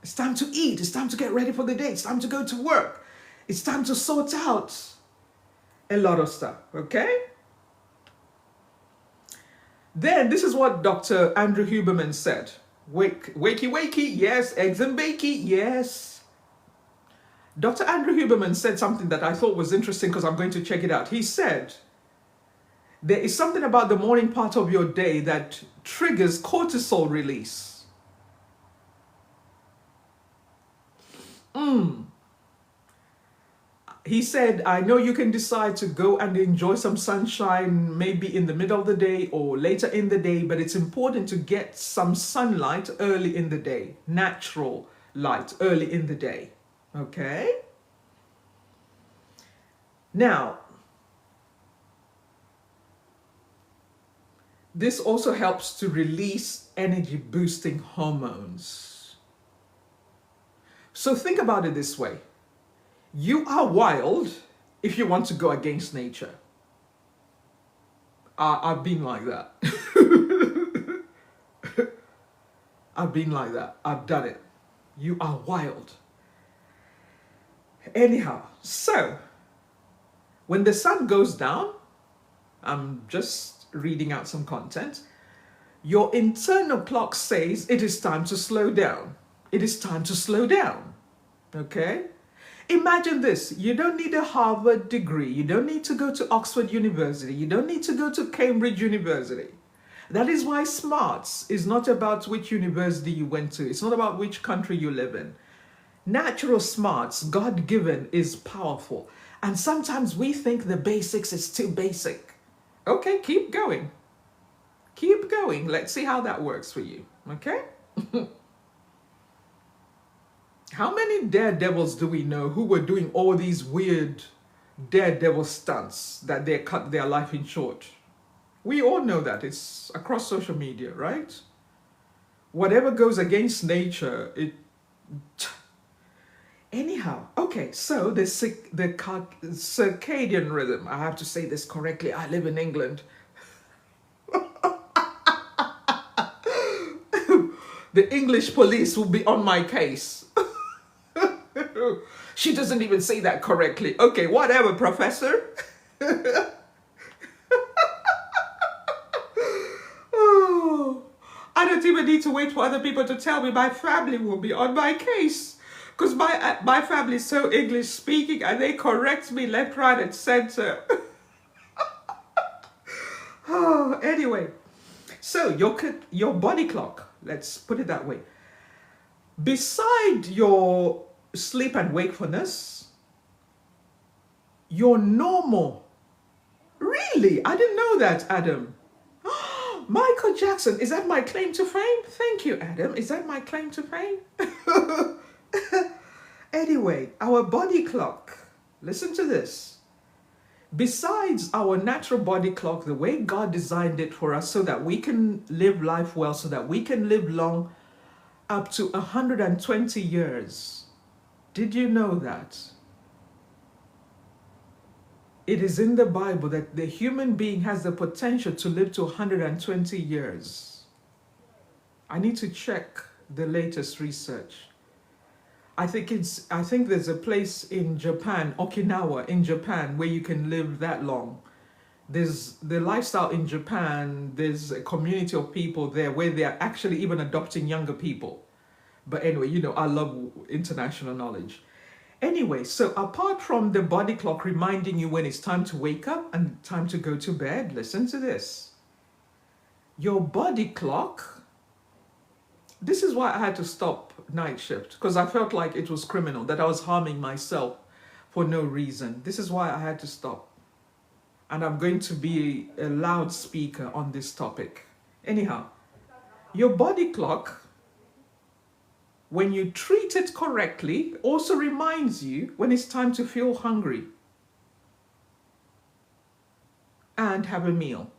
It's time to eat. It's time to get ready for the day. It's time to go to work. It's time to sort out a lot of stuff, okay? Then this is what Dr. Andrew Huberman said. Wakey, yes. Eggs and bakey, yes. Dr. Andrew Huberman said something that I thought was interesting because I'm going to check it out. He said, there is something about the morning part of your day that triggers cortisol release. He said, I know you can decide to go and enjoy some sunshine maybe in the middle of the day or later in the day, but it's important to get some sunlight early in the day, natural light early in the day, okay? Now, this also helps to release energy boosting hormones. So think about it this way. You are wild if you want to go against nature. I've been like that. I've been like that. I've done it. You are wild. Anyhow, so when the sun goes down, I'm just reading out some content. Your internal clock says it is time to slow down. It is time to slow down. Okay? Imagine this. You don't need a Harvard degree. You don't need to go to Oxford University. You don't need to go to Cambridge University. That is why smarts is not about which university you went to. It's not about which country you live in. Natural smarts, God-given, is powerful. And sometimes we think the basics is too basic. Okay, keep going. Keep going. Let's see how that works for you. Okay? How many daredevils do we know who were doing all these weird daredevil stunts that they cut their life in short? We all know that. It's across social media, right? Whatever goes against nature, it... Anyhow, okay, so the circadian rhythm, I have to say this correctly, I live in England. The English police will be on my case. She doesn't even say that correctly. Okay, whatever, professor. Oh, I don't even need to wait for other people to tell me. My family will be on my case. Because my family is so English speaking and they correct me left, right, and center. Oh, anyway, so your body clock, let's put it that way. Beside your sleep and wakefulness, your normal. Really? I didn't know that, Adam. Michael Jackson, is that my claim to fame? Thank you, Adam. Is that my claim to fame? Anyway, our body clock, listen to this. Besides our natural body clock, the way God designed it for us so that we can live life well, so that we can live long, up to 120 years. Did you know that? It is in the Bible that the human being has the potential to live to 120 years. I need to check the latest research. I think there's a place in Japan, Okinawa in Japan, where you can live that long. There's the lifestyle in Japan, there's a community of people there where they are actually even adopting younger people. But anyway, you know, I love international knowledge. Anyway, so apart from the body clock reminding you when it's time to wake up and time to go to bed, listen to this. Your body clock, this is why I had to stop night shift, because I felt like it was criminal, that I was harming myself for no reason. This is why I had to stop. And I'm going to be a loudspeaker on this topic. Anyhow, your body clock, when you treat it correctly, also reminds you when it's time to feel hungry and have a meal.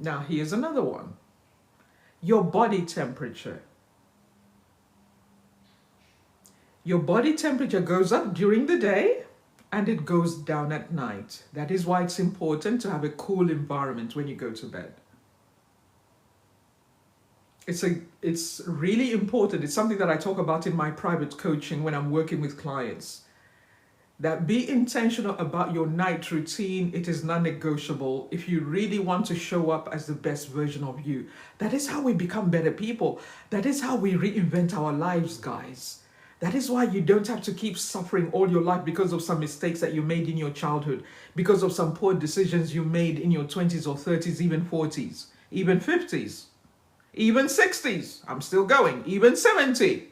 Now, here's another one. Your body temperature. Your body temperature goes up during the day and it goes down at night. That is why it's important to have a cool environment when you go to bed. It's really important. It's something that I talk about in my private coaching when I'm working with clients. That be intentional about your night routine. It is non-negotiable if you really want to show up as the best version of you. That is how we become better people. That is how we reinvent our lives, guys. That is why you don't have to keep suffering all your life because of some mistakes that you made in your childhood, because of some poor decisions you made in your 20s or 30s, even 40s, even 50s, even 60s. I'm still going, even 70.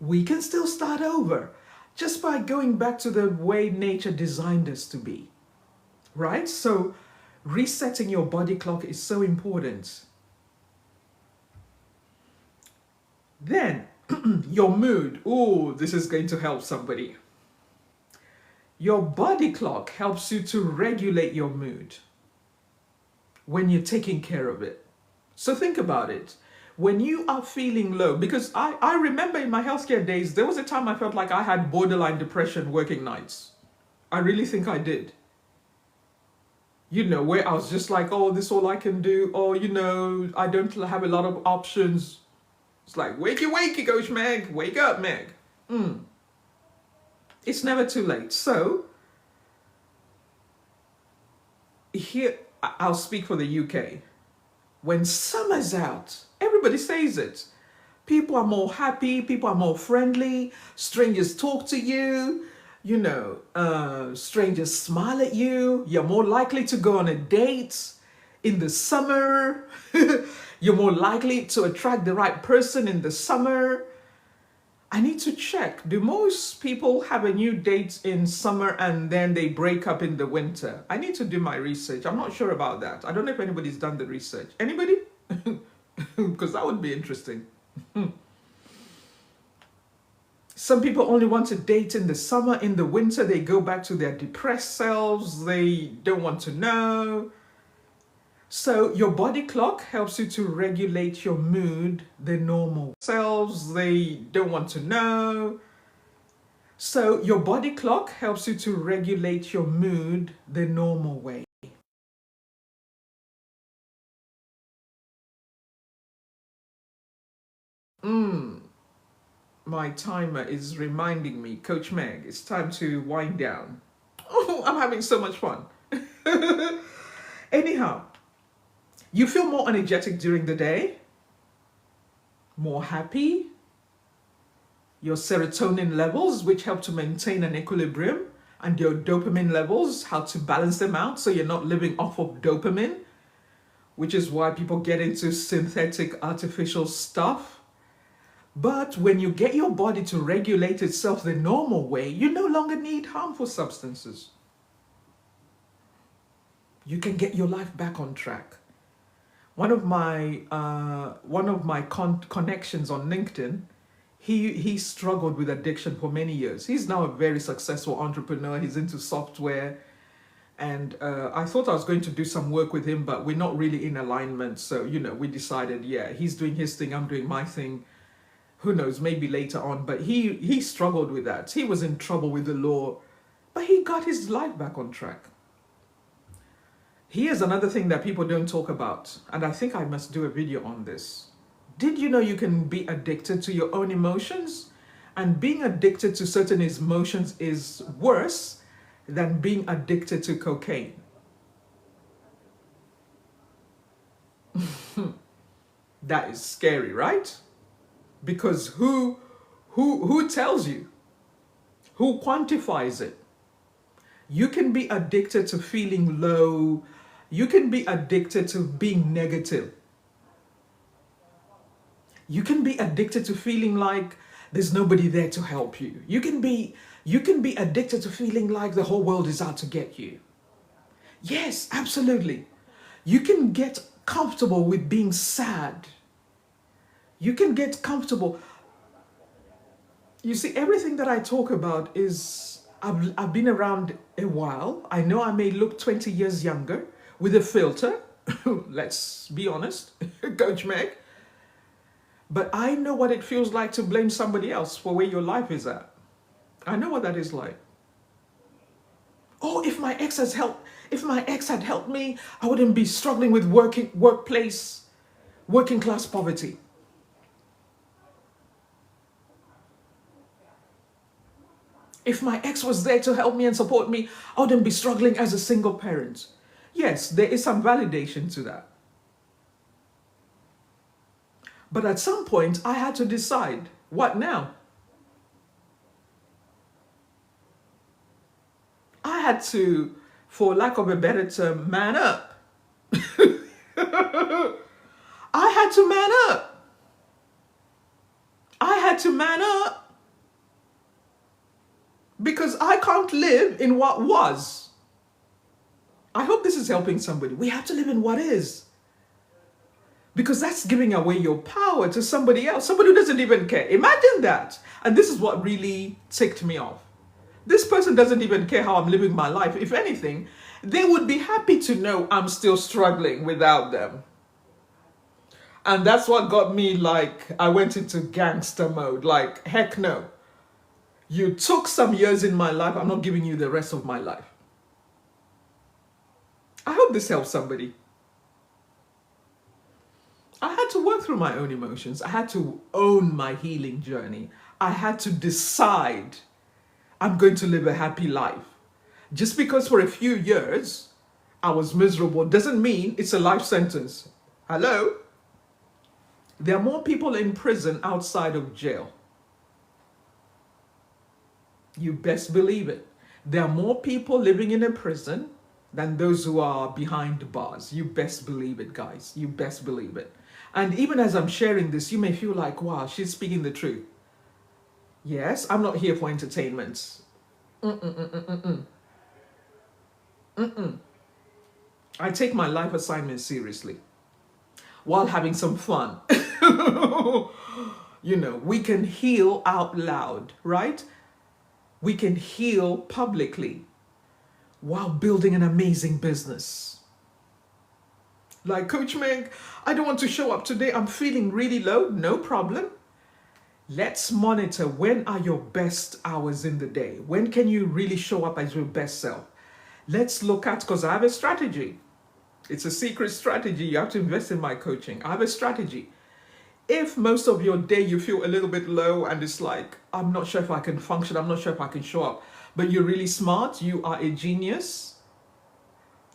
We can still start over. Just by going back to the way nature designed us to be, right? So resetting your body clock is so important. Then your mood. Oh, this is going to help somebody. Your body clock helps you to regulate your mood when you're taking care of it. So think about it. When you are feeling low, because I remember in my healthcare days, there was a time I felt like I had borderline depression working nights. I really think I did. You know, where I was just like, oh, this is all I can do. Oh, you know, I don't have a lot of options. It's like, wakey, wakey, Coach Meg. Wake up, Meg. It's never too late. So here, I'll speak for the UK. When summer's out, everybody says it. People are more happy, people are more friendly, strangers talk to you, strangers smile at you, you're more likely to go on a date in the summer, you're more likely to attract the right person in the summer. I need to check. Do most people have a new date in summer and then they break up in the winter? I need to do my research. I'm not sure about that. I don't know if anybody's done the research. Anybody? Because that would be interesting. Some people only want to date in the summer. In the winter, they go back to their depressed selves. They don't want to know. So your body clock helps you to regulate your mood the normal selves. They don't want to know. So your body clock helps you to regulate your mood the normal way. My timer is reminding me, Coach Meg, it's time to wind down. Oh, I'm having so much fun. Anyhow, you feel more energetic during the day, more happy. Your serotonin levels, which help to maintain an equilibrium, and your dopamine levels, how to balance them out so you're not living off of dopamine, which is why people get into synthetic artificial stuff. But when you get your body to regulate itself the normal way, you no longer need harmful substances. You can get your life back on track. One of my connections on LinkedIn, he struggled with addiction for many years. He's now a very successful entrepreneur. He's into software. And I thought I was going to do some work with him, but we're not really in alignment. So, we decided, yeah, he's doing his thing, I'm doing my thing. Who knows, maybe later on. But he struggled with that. He was in trouble with the law, but he got his life back on track. Here's another thing that people don't talk about, and I think I must do a video on this. Did you know you can be addicted to your own emotions? And being addicted to certain emotions is worse than being addicted to cocaine. That is scary, right? Because who tells you? Who quantifies it? You can be addicted to feeling low. You can be addicted to being negative. You can be addicted to feeling like there's nobody there to help you. You can be addicted to feeling like the whole world is out to get you. Yes, absolutely. You can get comfortable with being sad. You can get comfortable. You see, everything that I talk about is, I've been around a while. I know I may look 20 years younger with a filter. Let's be honest, Coach Meg. But I know what it feels like to blame somebody else for where your life is at. I know what that is like. Oh, if my ex had helped me, I wouldn't be struggling with working class poverty. If my ex was there to help me and support me, I wouldn't be struggling as a single parent. Yes, there is some validation to that. But at some point, I had to decide, what now? I had to, for lack of a better term, man up. I had to man up. I had to man up. Because I can't live in what was. I hope this is helping somebody. We have to live in what is. Because that's giving away your power to somebody else, somebody who doesn't even care. Imagine that. And this is what really ticked me off. This person doesn't even care how I'm living my life. If anything, they would be happy to know I'm still struggling without them. And that's what got me, like, I went into gangster mode. Like, heck no. You took some years in my life. I'm not giving you the rest of my life. I hope this helps somebody. I had to work through my own emotions. I had to own my healing journey. I had to decide I'm going to live a happy life. Just because for a few years I was miserable doesn't mean it's a life sentence. Hello? There are more people in prison outside of jail. You best believe it. There are more people living in a prison than those who are behind bars. You best believe it, guys. You best believe it. And even as I'm sharing this, you may feel like, wow, she's speaking the truth. Yes, I'm not here for entertainment. I take my life assignment seriously while having some fun. You know, we can heal out loud, right? We can heal publicly while building an amazing business. Like, Coach Meg, I don't want to show up today. I'm feeling really low. No problem. Let's monitor when are your best hours in the day. When can you really show up as your best self? Let's look at, because I have a strategy. It's a secret strategy. You have to invest in my coaching. I have a strategy. If most of your day you feel a little bit low and it's like, I'm not sure if I can function, I'm not sure if I can show up, but you're really smart, you are a genius,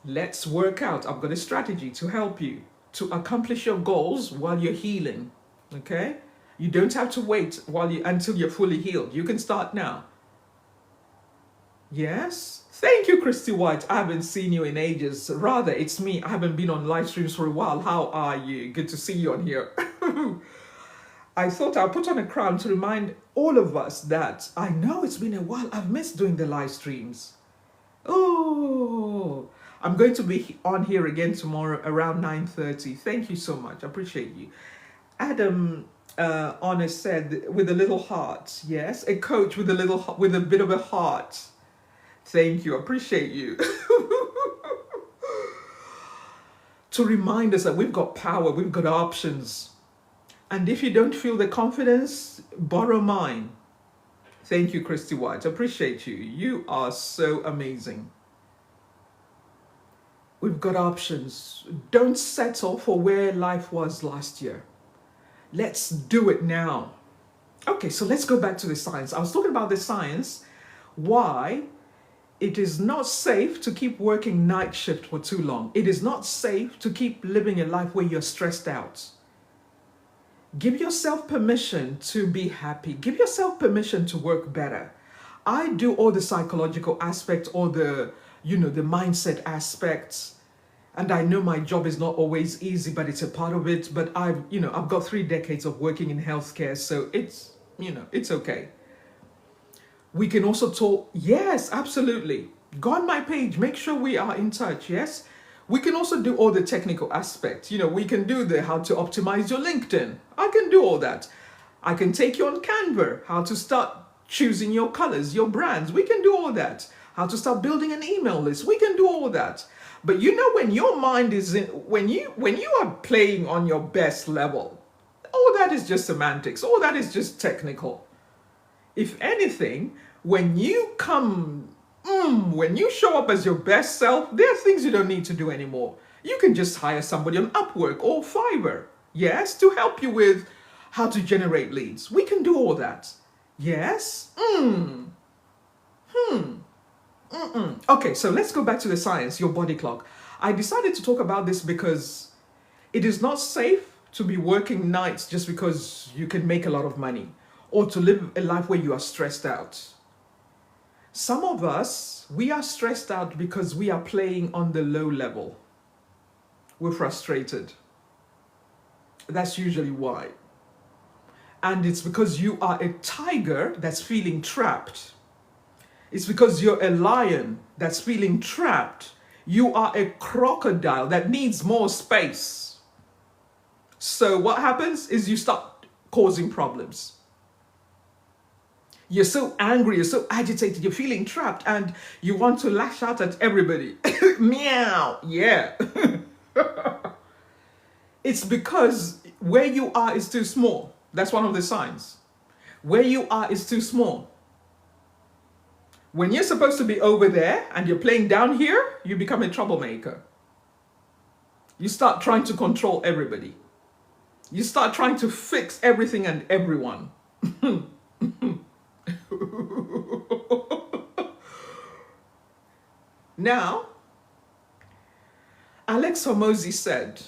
let's work out. I've got a strategy to help you to accomplish your goals while you're healing, okay? You don't have to wait until you're fully healed. You can start now. Yes? Thank you, Christy White. I haven't seen you in ages. Rather, it's me. I haven't been on live streams for a while. How are you? Good to see you on here. I thought I'll put on a crown to remind all of us that I know it's been a while. I've missed doing the live streams. Oh, I'm going to be on here again tomorrow around 9:30. Thank you so much. I appreciate you. Adam Honest said with a little heart. Yes, a coach with a bit of a heart. Thank you. I appreciate you. To remind us that we've got power, we've got options. And if you don't feel the confidence, borrow mine. Thank you, Christy White. I appreciate you. You are so amazing. We've got options. Don't settle for where life was last year. Let's do it now. Okay, so let's go back to the science. I was talking about the science, why it is not safe to keep working night shift for too long. It is not safe to keep living a life where you're stressed out. Give yourself permission to be happy. Give yourself permission to work better. I do all the psychological aspects, all the mindset aspects. And I know my job is not always easy, but it's a part of it. But I've got 3 decades of working in healthcare, so it's okay. We can also talk. Yes, absolutely. Go on my page. Make sure we are in touch. Yes. We can also do all the technical aspects. We can do the how to optimize your LinkedIn. I can do all that. I can take you on Canva, how to start choosing your colors, your brands. We can do all that. How to start building an email list. We can do all that. But when your mind is when you are playing on your best level, all that is just semantics. All that is just technical. If anything, when you show up as your best self, there are things you don't need to do anymore. You can just hire somebody on Upwork or Fiverr, yes, to help you with how to generate leads. We can do all that. Yes? Okay, so let's go back to the science, your body clock. I decided to talk about this because it is not safe to be working nights just because you can make a lot of money or to live a life where you are stressed out. Some of us, we are stressed out because we are playing on the low level. We're frustrated. That's usually why. And it's because you are a tiger that's feeling trapped. It's because you're a lion that's feeling trapped. You are a crocodile that needs more space. So what happens is you start causing problems. You're so angry, you're so agitated, you're feeling trapped, and you want to lash out at everybody. Meow, yeah. It's because where you are is too small. That's one of the signs. Where you are is too small. When you're supposed to be over there and you're playing down here, you become a troublemaker. You start trying to control everybody. You start trying to fix everything and everyone. Now, Alex Hormozy said,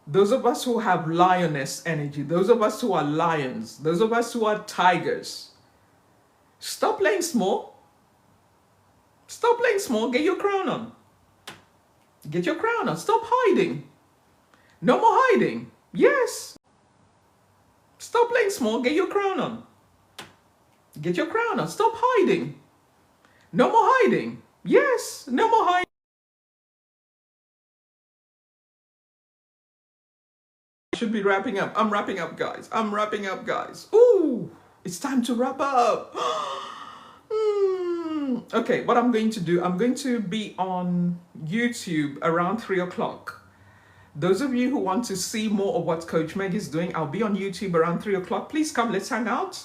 those of us who have lioness energy, those of us who are lions, those of us who are tigers, stop playing small. Stop playing small. Get your crown on. Get your crown on. Stop hiding. No more hiding. Yes. Stop playing small. Get your crown on. Get your crown on. Stop hiding. No more hiding. Yes. No more hiding. I should be wrapping up. I'm wrapping up, guys. I'm wrapping up, guys. Ooh, it's time to wrap up. Okay, what I'm going to do, I'm going to be on YouTube around 3 o'clock. Those of you who want to see more of what Coach Meg is doing, I'll be on YouTube around 3 o'clock. Please come, let's hang out.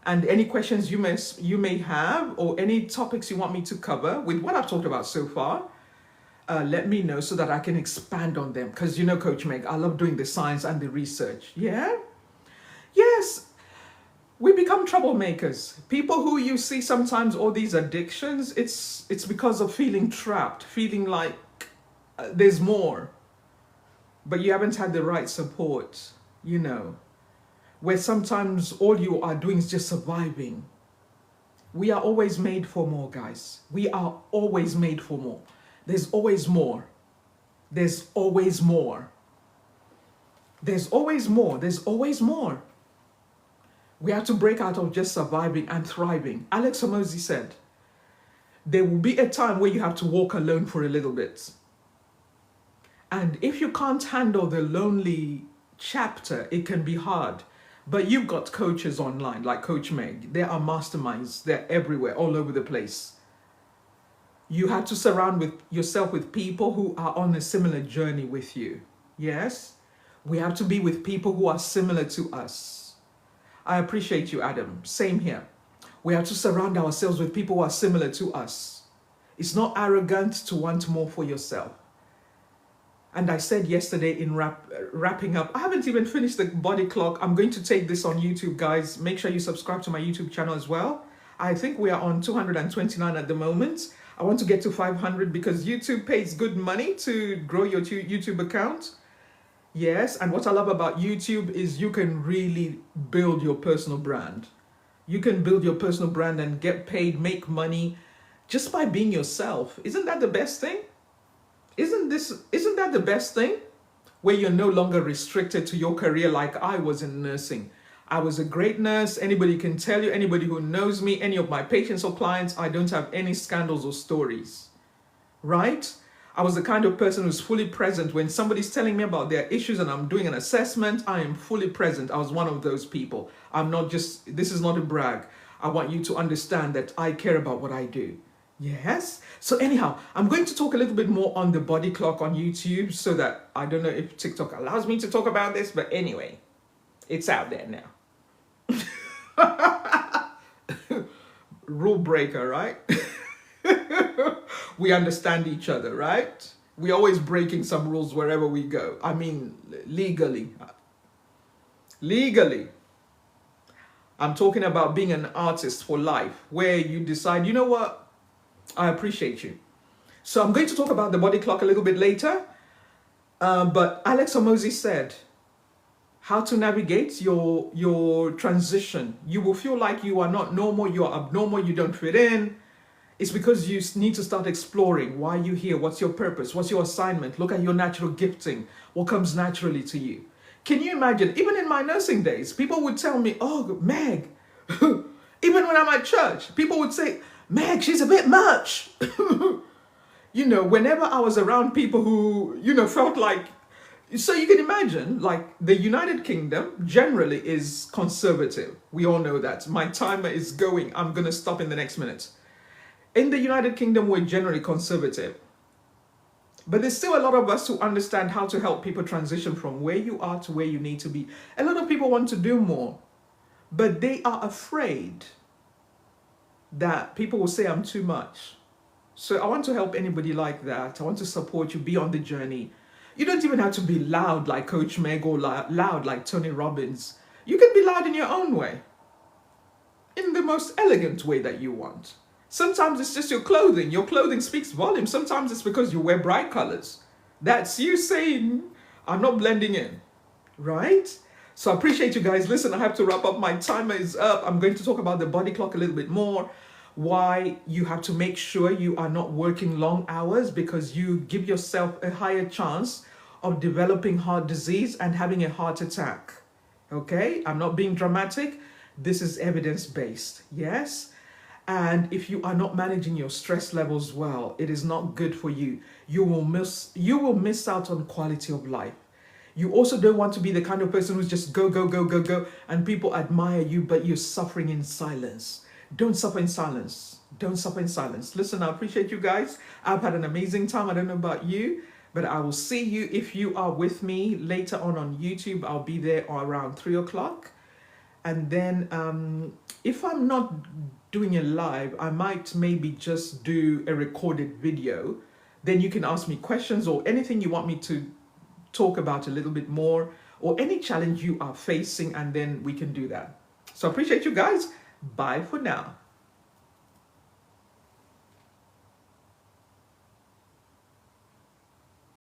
And any questions you may have, or any topics you want me to cover with what I've talked about so far, let me know so that I can expand on them. Because you know, Coach Meg, I love doing the science and the research. Yeah? Yes. We become troublemakers. People who you see sometimes all these addictions, it's because of feeling trapped, feeling like there's more. But you haven't had the right support, you know, where sometimes all you are doing is just surviving. We are always made for more, guys. We are always made for more. There's always more. There's always more. There's always more. There's always more. We have to break out of just surviving and thriving. Alex Hormozy said, there will be a time where you have to walk alone for a little bit. And if you can't handle the lonely chapter, it can be hard. But you've got coaches online like Coach Meg. There are masterminds. They're everywhere, all over the place. You have to surround yourself with people who are on a similar journey with you. Yes? We have to be with people who are similar to us. I appreciate you, Adam. Same here. We have to surround ourselves with people who are similar to us. It's not arrogant to want more for yourself. And I said yesterday in wrapping up, I haven't even finished the body clock. I'm going to take this on YouTube, guys. Make sure you subscribe to my YouTube channel as well. I think we are on 229 at the moment. I want to get to 500 because YouTube pays good money to grow your YouTube account. Yes, and what I love about YouTube is you can really build your personal brand. You can build your personal brand and get paid, make money just by being yourself. Isn't that the best thing? Isn't that the best thing? Where you're no longer restricted to your career like I was in nursing. I was a great nurse. Anybody can tell you, anybody who knows me, any of my patients or clients, I don't have any scandals or stories, right? I was the kind of person who's fully present when somebody's telling me about their issues and I'm doing an assessment. I am fully present. I was one of those people. I'm not just, this is not a brag. I want you to understand that I care about what I do. Yes. So anyhow, I'm going to talk a little bit more on the body clock on YouTube so that I don't know if TikTok allows me to talk about this, but anyway, it's out there now. Rule breaker, right? We understand each other, right? We're always breaking some rules wherever we go. I mean, legally. Legally. I'm talking about being an artist for life, where you decide, you know what? I appreciate you. So I'm going to talk about the body clock a little bit later. But Alex Hormozy said, how to navigate your transition. You will feel like you are not normal, you are abnormal, you don't fit in. It's because you need to start exploring why you're here, what's your purpose, what's your assignment, look at your natural gifting, what comes naturally to you. Can you imagine, even in my nursing days, people would tell me, oh, Meg, even when I'm at church, people would say, Meg, she's a bit much. You know, whenever I was around people who, you know, felt like, so you can imagine, like the United Kingdom generally is conservative. We all know that. My timer is going. I'm going to stop in the next minute. In the United Kingdom, we're generally conservative. But there's still a lot of us who understand how to help people transition from where you are to where you need to be. A lot of people want to do more, but they are afraid that people will say I'm too much. So I want to help anybody like that. I want to support you, be on the journey. You don't even have to be loud like Coach Meg or loud like Tony Robbins. You can be loud in your own way, in the most elegant way that you want. Sometimes it's just your clothing. Your clothing speaks volumes. Sometimes it's because you wear bright colors. That's you saying, I'm not blending in, right? So I appreciate you guys. Listen, I have to wrap up. My timer is up. I'm going to talk about the body clock a little bit more. Why you have to make sure you are not working long hours, because you give yourself a higher chance of developing heart disease and having a heart attack. Okay? I'm not being dramatic. This is evidence based. Yes? And if you are not managing your stress levels well, it is not good for you. You will miss out on quality of life. You also don't want to be the kind of person who's just go, go, go, go, go, and people admire you, but you're suffering in silence. Don't suffer in silence. Don't suffer in silence. Listen, I appreciate you guys. I've had an amazing time. I don't know about you, but I will see you if you are with me later on YouTube. I'll be there around 3 o'clock. And then if I'm not doing it live, I might maybe just do a recorded video. Then you can ask me questions or anything you want me to talk about a little bit more, or any challenge you are facing, and then we can do that. So I appreciate you guys. Bye for now.